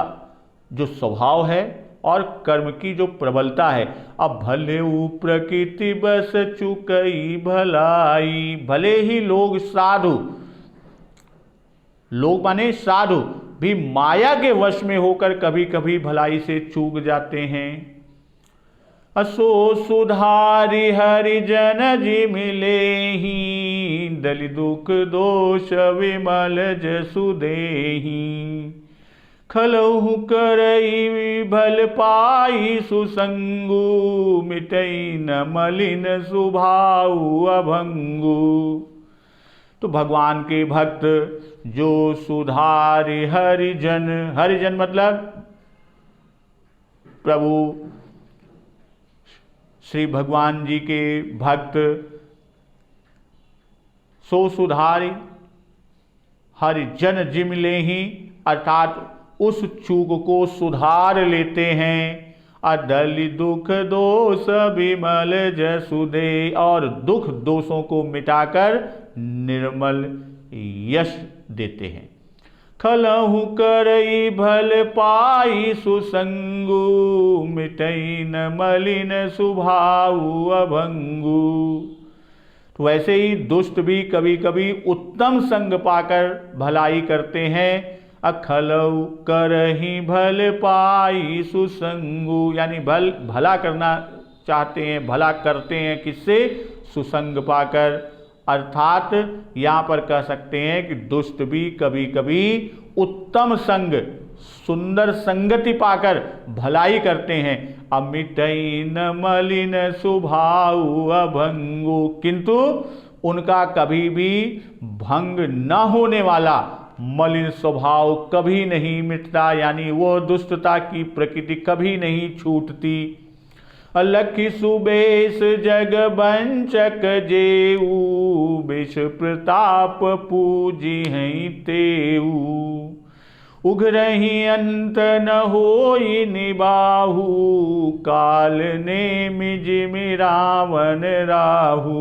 जो स्वभाव है और कर्म की जो प्रबलता है। अब भले ऊ प्रकृति बस चुकई भलाई। भले ही लोग साधु, लोग माने साधु भी माया के वश में होकर कभी कभी भलाई से चूक जाते हैं। असो सुधारि हरिजन जिमिले ही, दलि दुख दोष विमल जसु देहि। खलहु करई भल पाई सुसंगु, मिटई न मलिन सुभाउ अभंगु। तो भगवान के भक्त जो सुधारे हरिजन, हरिजन मतलब प्रभु श्री भगवान जी के भक्त, सो सुधारे हरिजन जिमिले ही, अर्थात उस चूक को सुधार लेते हैं। अदलि दुख दोष विमल जसु दे, और दुख दोषों को मिटाकर निर्मल यश देते हैं। खलहु करई भल पाई सुसंगु, मिटई न मलिन सुभाउ अभंगु। तो वैसे ही दुष्ट भी कभी कभी उत्तम संग पाकर भलाई करते हैं। अखलऊ करही भल पाई सुसंगु, यानी भला करना चाहते हैं, भला करते हैं किससे? सुसंग पाकर। अर्थात यहाँ पर कह सकते हैं कि दुष्ट भी कभी कभी उत्तम संग, सुंदर संगति पाकर भलाई करते हैं। अमिटई न मलिन सुभाउ अभंगु, किंतु उनका कभी भी भंग न होने वाला मलिन स्वभाव कभी नहीं मिटता, यानी वो दुष्टता की प्रकृति कभी नहीं छूटती। अलखि सुबेश जग बंचक जेऊ, विष प्रताप पूजी हैं तेऊ। उघरहि अंत न होई निबाहु, काल ने जिमि रावण राहु।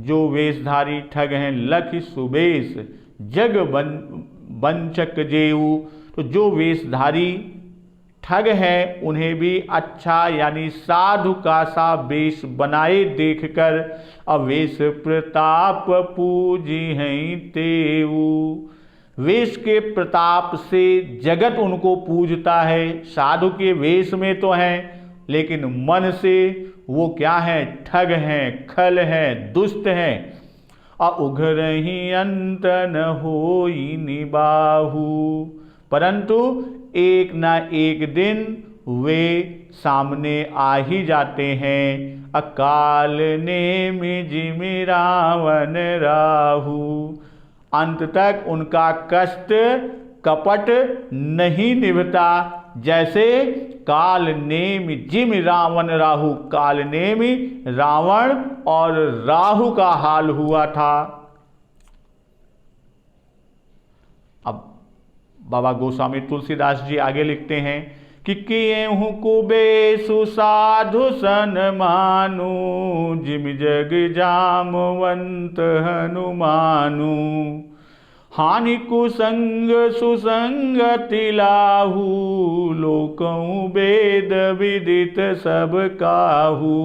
जो वेशधारी ठग हैं लखि सुबेश जग बंचक जेऊ, तो जो वेशधारी ठग है उन्हें भी अच्छा यानी साधु का सा वेश बनाए देखकर अवेश प्रताप पूजी हैं तेऊ। वेश के प्रताप से जगत उनको पूजता है। साधु के वेश में तो हैं लेकिन मन से वो क्या है? ठग हैं, खल हैं, दुष्ट हैं। उघरहि अंत न होई निबाहु, परंतु एक ना एक दिन वे सामने आ ही जाते हैं। अकाल ने जिमि रावण राहु, अंत तक उनका कष्ट कपट नहीं निभता। जैसे काल नेम जिम रावण राहु, काल नेम रावण और राहु का हाल हुआ था। अब बाबा गोस्वामी तुलसीदास जी आगे लिखते हैं कि किएहु कुबेशु साधु सन मानु, जिम जग जामवंत हनुमानु। हानि कुसंग सुसंगति लाहू, लोकऊ वेद विदित सब काहू।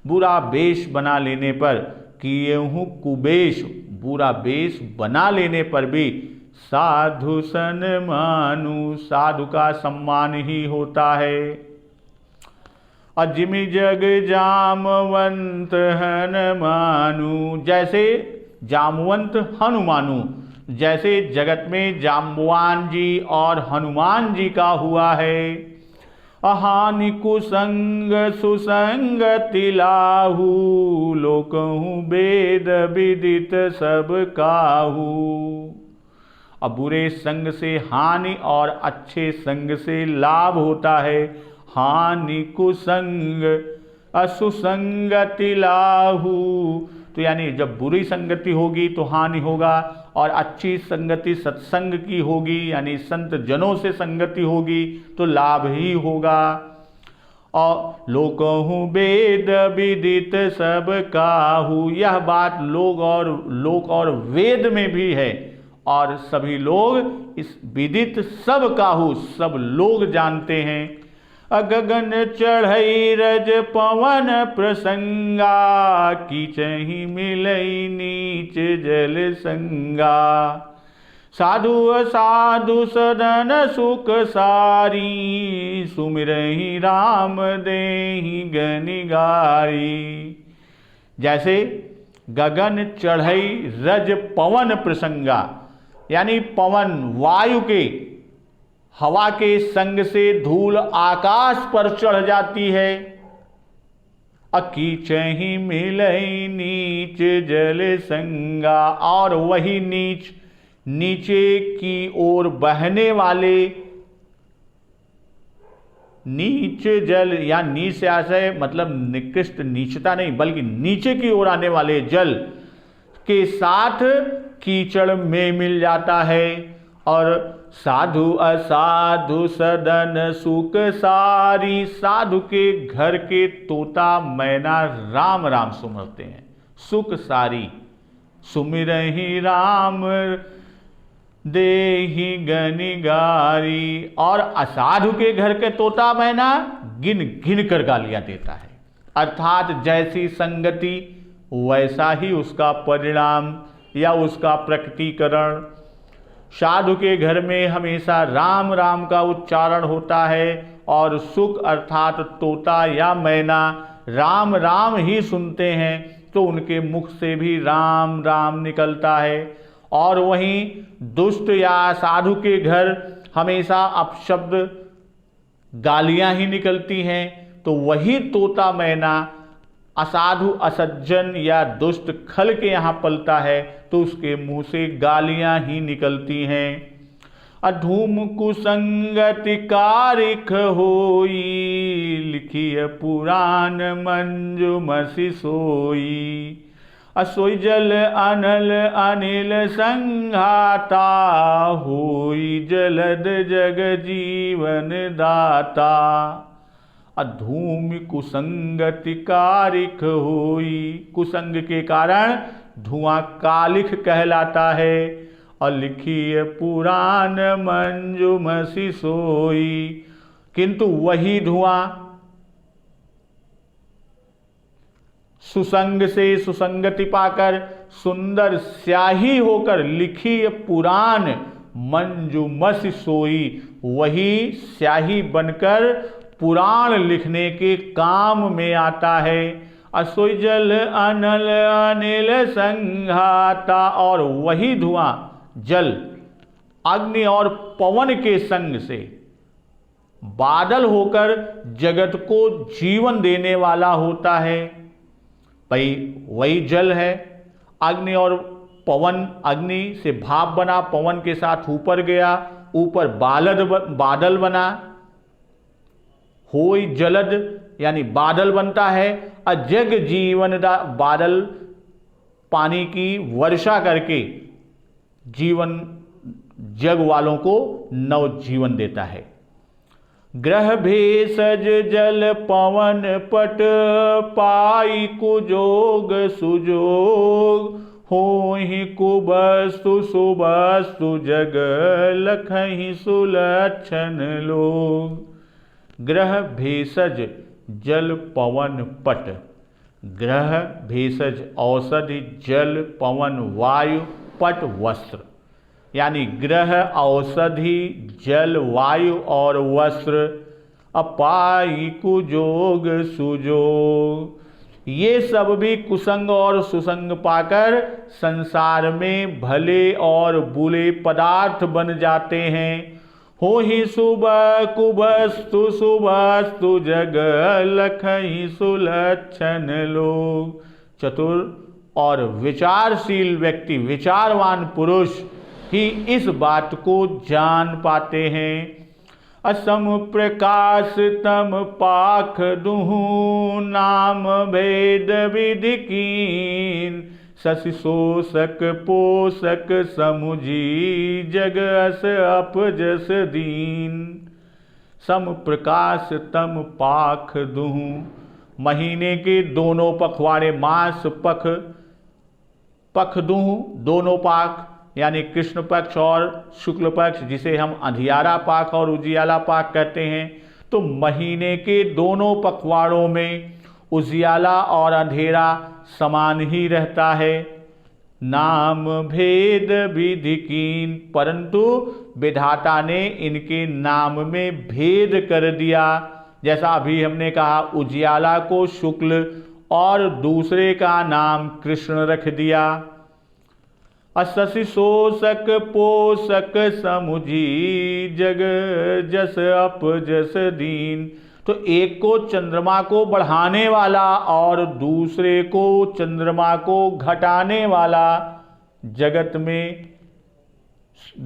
बुरा वेश बना लेने पर, किएहु कुबेश, बुरा वेश बना लेने पर भी साधु सन मानु, साधु का सम्मान ही होता है। अजिमि जग जामवंत हनुमानु, जैसे जामवंत हनुमानु, जैसे जगत में जाम्बवान जी और हनुमान जी का हुआ है। अहानि कुसंग सुसंगति लाहू, लोकहु वेद विदित सब काहू। अब बुरे संग से हानि और अच्छे संग से लाभ होता है। हानि कुसंग असुसंगति लाहू, तो यानी जब बुरी संगति होगी तो हानि होगा, और अच्छी संगति सत्संग की होगी यानी संत जनों से संगति होगी तो लाभ ही होगा। और लोकहु वेद विदित सब काहू, यह बात लोक और वेद में भी है और सभी लोग इस विदित सब काहू सब लोग जानते हैं। गगन चढ़ई रज पवन प्रसंगा, कीचहि मिलई नीच जल संगा। साधु असाधु सदन सुख सारी, सुमिरहि राम देहि गनिगारी। जैसे गगन चढ़ई रज पवन प्रसंगा, यानी पवन वायु के हवा के संग से धूल आकाश पर चढ़ जाती है। अकीचहि मिलई नीच जल संगा, और वही नीचे की ओर बहने वाले नीच जल, या नीच से आशय मतलब निकृष्ट नीचता नहीं, बल्कि नीचे की ओर आने वाले जल के साथ कीचड़ में मिल जाता है। और साधु असाधु सदन सुख सारी, साधु के घर के तोता मैना राम राम सुमरते हैं। सुख सारी, सुमिरहि राम देहि गनिगारी। और असाधु के घर के तोता मैना गिन गिन कर गालियां देता है, अर्थात जैसी संगति वैसा ही उसका परिणाम या उसका प्रकटीकरण। साधु के घर में हमेशा राम राम का उच्चारण होता है, और सुख अर्थात तोता या मैना राम राम ही सुनते हैं, तो उनके मुख से भी राम राम निकलता है। और वहीं दुष्ट या साधु के घर हमेशा अपशब्द गालियां ही निकलती हैं, तो वही तोता मैना असाधु असज्जन या दुष्ट खल के यहाँ पलता है, तो उसके मुंह से गालियां ही निकलती हैं। अधूम कुसंगति कारिख होई, लिखिय पुराण मंजुमसि सोई। असोई जल अनल अनिल संघाता, होई जलद जग जीवन दाता। अधूम कुसंगति कारिख होई, कुसंग के कारण धुआं कालिख कहलाता है। और लिखिए पुराण मंजुमसि सोई, किंतु वही धुआं सुसंग से सुसंगति पाकर सुंदर स्याही होकर लिखी पुराण मंजुमसि सोई, वही स्याही बनकर पुराण लिखने के काम में आता है। असोई जल अनल अनिल संघाता, और वही धुआं जल अग्नि और पवन के संग से बादल होकर जगत को जीवन देने वाला होता है। भाई वही जल है, अग्नि और पवन, अग्नि से भाप बना, पवन के साथ ऊपर गया, ऊपर बादल बना, होई जलद यानी बादल बनता है। अजग जीवन दा, बादल पानी की वर्षा करके जीवन जग वालों को नव जीवन देता है। ग्रह भेषज जल पवन पट, पाई कुजोग सुजोग, होहि कुबस्तु सुबस्तु जग, लखहि सुलक्षण लोग। ग्रह भेषज जल पवन पट, ग्रह भेषज औषधि, जल पवन वायु, पट वस्त्र, यानी ग्रह औषधि जल वायु और वस्त्र। अपाई कुजोग सुजोग, ये सब भी कुसंग और सुसंग पाकर संसार में भले और बुरे पदार्थ बन जाते हैं। हो ही सुबह कुबस्तु सुबस्तु जग, लखहि सुलक्षण लोग। चतुर और विचारशील व्यक्ति, विचारवान पुरुष ही इस बात को जान पाते हैं। असम प्रकाश तम पाख दुहु, नाम भेद विधि कीन। शशि शोषक पोषक समुझी, जग अस अपजस दीन। सम प्रकाश तम पाख दुहु, महीने के दोनों पखवाड़े, मास पख दुहु दोनों पाख, यानी कृष्ण पक्ष और शुक्ल पक्ष, जिसे हम अंधियारा पाक और उजियाला पाक कहते हैं। तो महीने के दोनों पखवाड़ों में उजियाला और अंधेरा समान ही रहता है। नाम भेद विधि कीन, परंतु विधाता ने इनके नाम में भेद कर दिया। जैसा अभी हमने कहा, उजियाला को शुक्ल और दूसरे का नाम कृष्ण रख दिया। शशि शोषक पोषक समुझी, जग जस अप जस दीन। तो एक को चंद्रमा को बढ़ाने वाला और दूसरे को चंद्रमा को घटाने वाला जगत में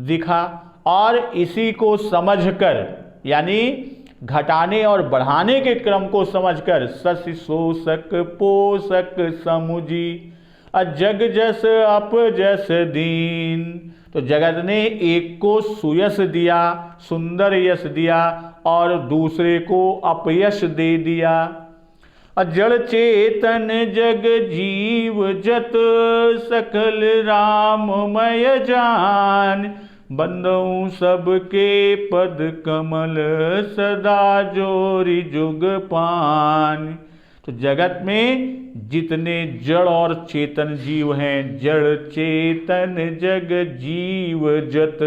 दिखा, और इसी को समझकर, यानी घटाने और बढ़ाने के क्रम को समझकर, शशि शोषक पोषक समुझी, जग जस अप जस दीन। तो जगत ने एक को सुयश दिया, सुंदर यश दिया, और दूसरे को अपयश दे दिया। जड़ चेतन जग जीव जत, सकल राममय जान। बंदऊ सबके पद कमल, सदा जोरी जुग पान। तो जगत में जितने जड़ और चेतन जीव हैं, जड़ चेतन जग जीव जत,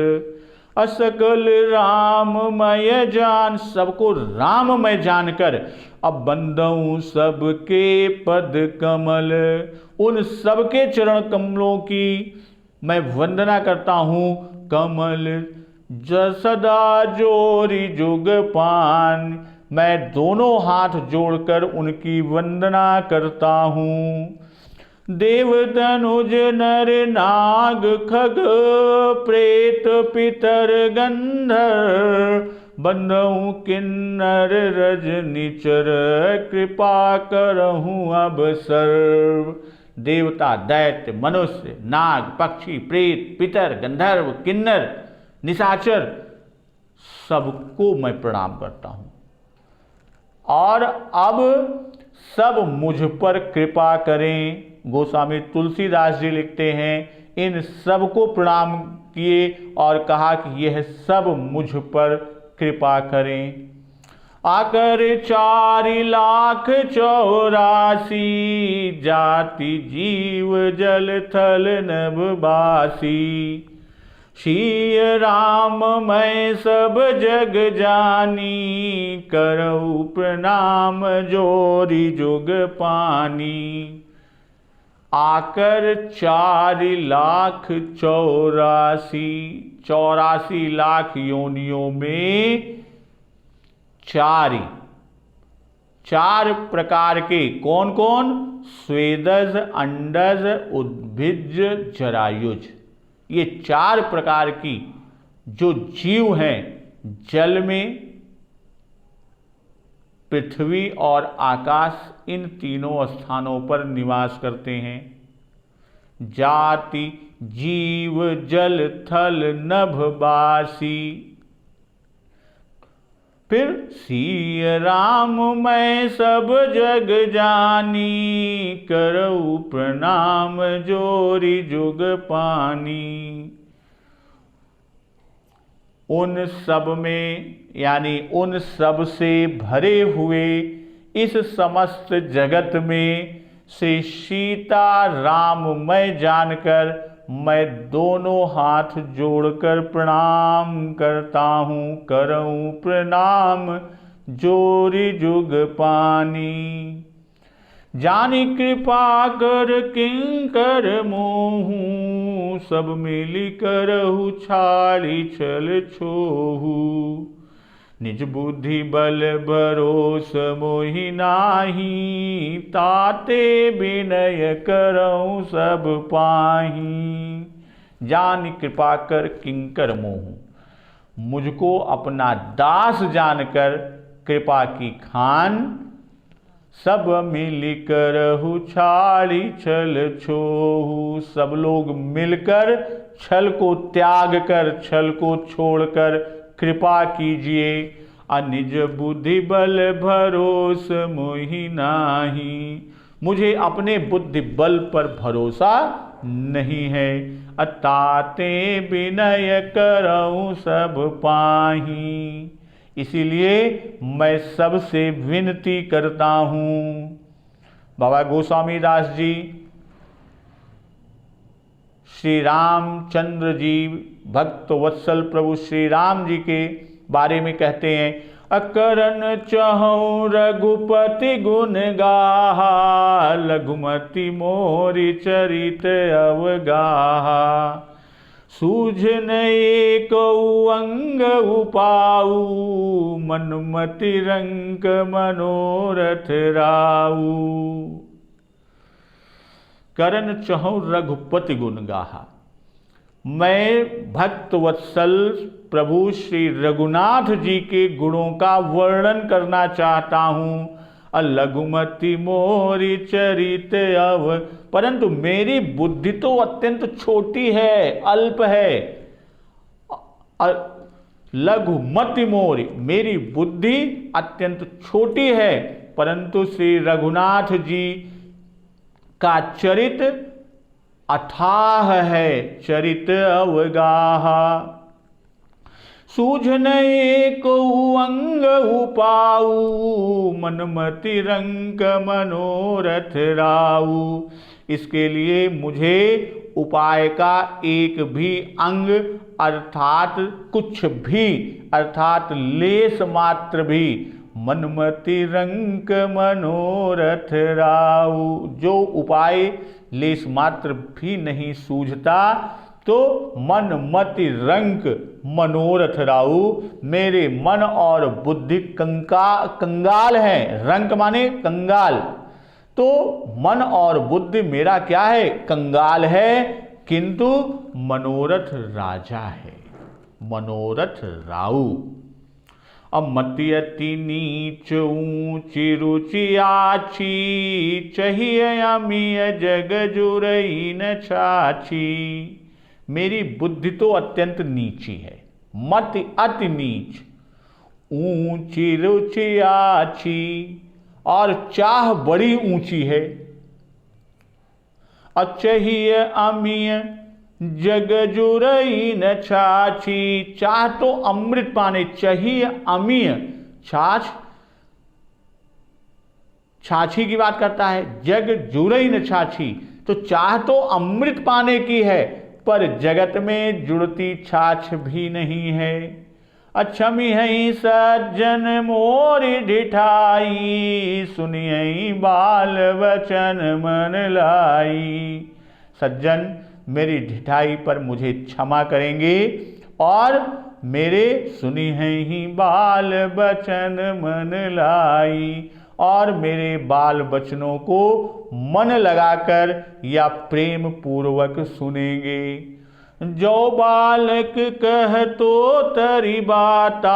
असकल राममय जान, सबको राममय जानकर अब बंदऊ सबके पद कमल, उन सबके चरण कमलों की मैं वंदना करता हूँ। कमल सदा जोरी जुग पान, मैं दोनों हाथ जोड़कर उनकी वंदना करता हूँ। देव तनुज नर नाग खग, प्रेत पितर गंधर्व, बंदऊ किन्नर रजनिचर, कृपा करहूँ अब सर्व। देवता, दैत्य, मनुष्य, नाग, पक्षी, प्रेत, पितर, गंधर्व, किन्नर, निशाचर, सबको मैं प्रणाम करता हूँ। और अब सब मुझ पर कृपा करें। गोस्वामी तुलसीदास जी लिखते हैं, इन सब को प्रणाम किए और कहा कि यह सब मुझ पर कृपा करें। आकर 4,84,000 जाति जीव जल थल नभवासी, श्री राम मैं सब जग जानी, करऊ प्रणाम जोरी जुग पानी। आकर 4,84,000 लाख योनियों में चार प्रकार के, कौन कौन? स्वेदज, अंडज, उद्भिज, जरायुज। ये 4 प्रकार की जो जीव हैं, जल में, पृथ्वी और आकाश, इन तीनों स्थानों पर निवास करते हैं। जाति जीव जल थल नभवासी। फिर श्री राम मैं सब जग जानी, करऊ प्रणाम जोरी जुग पानी। उन सब में, यानी उन सब से भरे हुए इस समस्त जगत में से सीता राम मैं जानकर मैं दोनों हाथ जोड़कर प्रणाम करता हूँ। करऊँ प्रणाम जोरी जुग पानी। जानी कृपा कर किंकर मोहू, सब मिली करहु छाड़ी छल छोहू। निज बुद्धि बल भरोस मोहि नाही, ताते विनय करऊँ सब पाही। जान कृपा कर किंकर मोहू, मुझको अपना दास जानकर कृपा की खान। सब मिली करहु छाड़ी छल छोहू, सब लोग मिलकर छल को त्याग कर, छल को छोड़कर कृपा कीजिए। निज बुद्धि बल भरोस मोहि नाही, मुझे अपने बुद्धि बल पर भरोसा नहीं है। अताते विनय करऊं सब पाही, इसीलिए मैं सबसे विनती करता हूँ। बाबा गोस्वामी दास जी श्री रामचंद्र जी भक्त वत्सल प्रभु श्री राम जी के बारे में कहते हैं, अकरन चहु रघुपति गुण गाहा, लघुमति मोरि चरित अवगाहा। सूझन एक अंग उपाऊ, मनुमति रंक मनोरथ राऊ। करण चहु रघुपति गुण गाहा, मैं भक्त वत्सल प्रभु श्री रघुनाथ जी के गुणों का वर्णन करना चाहता हूँ। लघुमति मोरी चरित अव, परंतु मेरी बुद्धि तो अत्यंत छोटी है, अल्प है। लघुमति मोरी, मेरी बुद्धि अत्यंत छोटी है, परंतु श्री रघुनाथ जी का चरित अथाह है, चरित अवगाहा। सूझन एक अंग उपाऊ, मनमति रंक मनोरथ राऊ। इसके लिए मुझे उपाय का एक भी अंग अर्थात कुछ भी, अर्थात लेस मात्र भी, मनमति रंक मनोरथ राऊ, जो उपाय लेस मात्र भी नहीं सूझता, तो मन मति रंक मनोरथ राऊ, मेरे मन और बुद्धि कंगाल है। रंक माने कंगाल, तो मन और बुद्धि मेरा क्या है, कंगाल है, किंतु मनोरथ राजा है, मनोरथ राऊ। मति अति नीच ऊंची रुचि आछी, चाहिए अमीय जग जुरई न छाछी। मेरी बुद्धि तो अत्यंत नीची है, मति अति नीच, ऊंची रुचि आछी, और चाह बड़ी ऊंची है। चाहिए अमीय जग जुरई न छाछी, चाह तो अमृत पाने, चाहिए अमीय, छाछी की बात करता है, जग जुरई न छाछी, तो चाह तो अमृत पाने की है, पर जगत में जुड़ती छाछ भी नहीं है। अक्षमी है सज्जन मोरी ढिठाई, सुनियई बाल वचन मन लाई। सज्जन मेरी ढिठाई पर मुझे क्षमा करेंगे, और मेरे सुनी है ही बाल बचन मन लाई, और मेरे बाल बचनों को मन लगाकर या प्रेम पूर्वक सुनेंगे। जो बालक कह तो तरी बाता,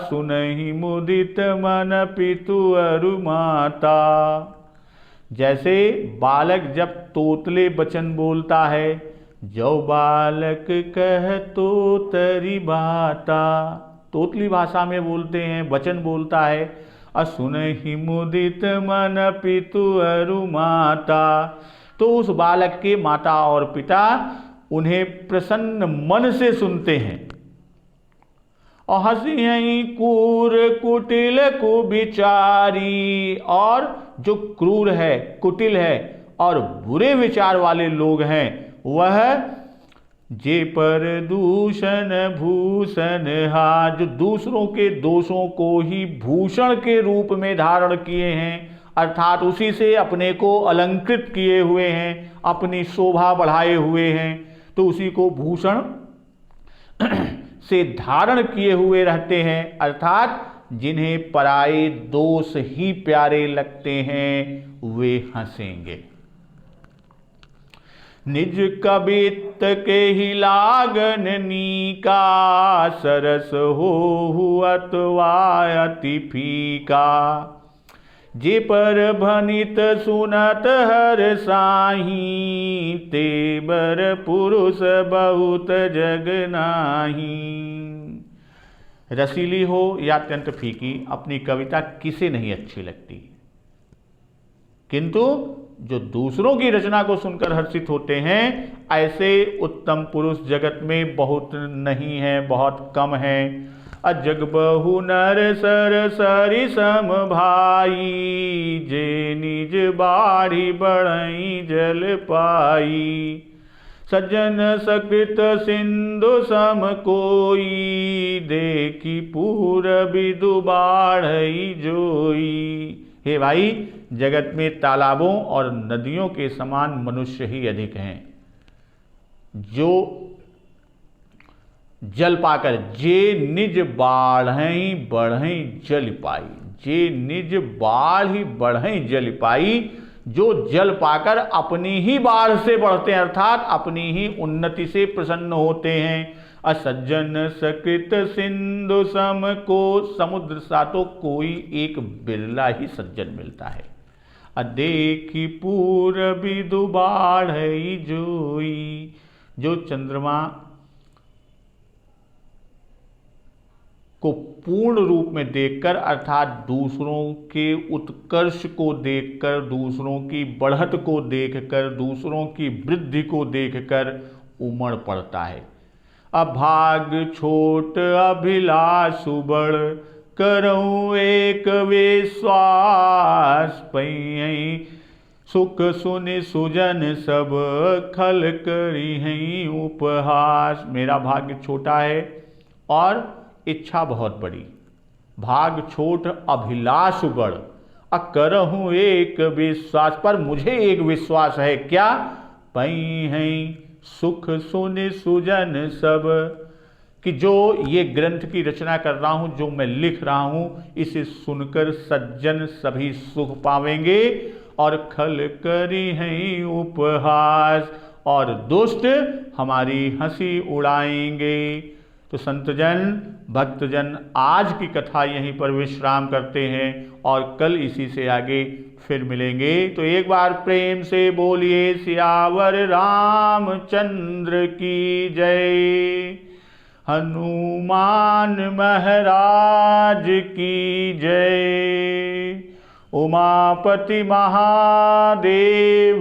सुनहि मुदित मन पितु अरु माता। जैसे बालक जब तोतले वचन बोलता है, जो बालक कह तो तरी बाता, तोतली भाषा में बोलते हैं, वचन बोलता है, असुनहि मुदित मन पितु अरु माता, तो उस बालक के माता और पिता उन्हें प्रसन्न मन से सुनते हैं। और हंसी कूर कुटिल कुविचारी, और जो क्रूर है, कुटिल है और बुरे विचार वाले लोग हैं, वह जे पर दूषण भूषण हा, जो दूसरों के दोषों को ही भूषण के रूप में धारण किए हैं, अर्थात उसी से अपने को अलंकृत किए हुए हैं, अपनी शोभा बढ़ाए हुए हैं, तो उसी को भूषण से धारण किए हुए रहते हैं, अर्थात जिन्हें पराये दोष ही प्यारे लगते हैं, वे हंसेंगे। निज कबित के ही लागन नीका, सरस हो अथवा अति फीका। जे पर भनित सुनत हर साही, ते बर पुरुष बहुत जग नाही। रसीली हो या अत्यंत फीकी, अपनी कविता किसे नहीं अच्छी लगती, किंतु जो दूसरों की रचना को सुनकर हर्षित होते हैं, ऐसे उत्तम पुरुष जगत में बहुत नहीं है, बहुत कम है। अजग बहु नर सर सरि सम भाई, जे निज बाढ़ी बढ़ई जल पाई। सज्जन सकृत सिंधु सम कोई, देखी पूरबि दुबाढ़ई जोई। हे भाई, जगत में तालाबों और नदियों के समान मनुष्य ही अधिक हैं, जो जल पाकर जे निज बाढ़ई बढ़ई जल पाई, जे निज बाढ़ी बढ़ई जल पाई, जो जल पाकर अपनी ही बाढ़ से बढ़ते हैं, अर्थात अपनी ही उन्नति से प्रसन्न होते हैं। असज्जन सकृत सिंधु सम को, समुद्र सा तो कोई एक बिरला ही सज्जन मिलता है। अदेखी पूरबि दुबाढ़ई जोई, जो चंद्रमा को पूर्ण रूप में देखकर, अर्थात दूसरों के उत्कर्ष को देखकर, दूसरों की बढ़त को देखकर, दूसरों की वृद्धि को देखकर उमड़ पड़ता है। अभाग छोट अभिलाषु बड़, करऊँ एक विश्वास पई। सुख सुनि सुजन सब खल करी हैं उपहास। मेरा भाग्य छोटा है और इच्छा बहुत बड़ी। भाग छोट अभिलाष बड़, करहूँ एक विश्वास, पर मुझे एक विश्वास है, क्या? पई हैं सुख सुनि सुजन सब, कि जो ये ग्रंथ की रचना कर रहा हूँ, जो मैं लिख रहा हूँ, इसे सुनकर सज्जन सभी सुख पावेंगे। और खल करी हैं उपहास, और दुष्ट हमारी हंसी उड़ाएंगे। तो संतजन भक्तजन आज की कथा यहीं पर विश्राम करते हैं और कल इसी से आगे फिर मिलेंगे। तो एक बार प्रेम से बोलिए सियावर रामचंद्र की जय, हनुमान महाराज की जय, उमापति महादेव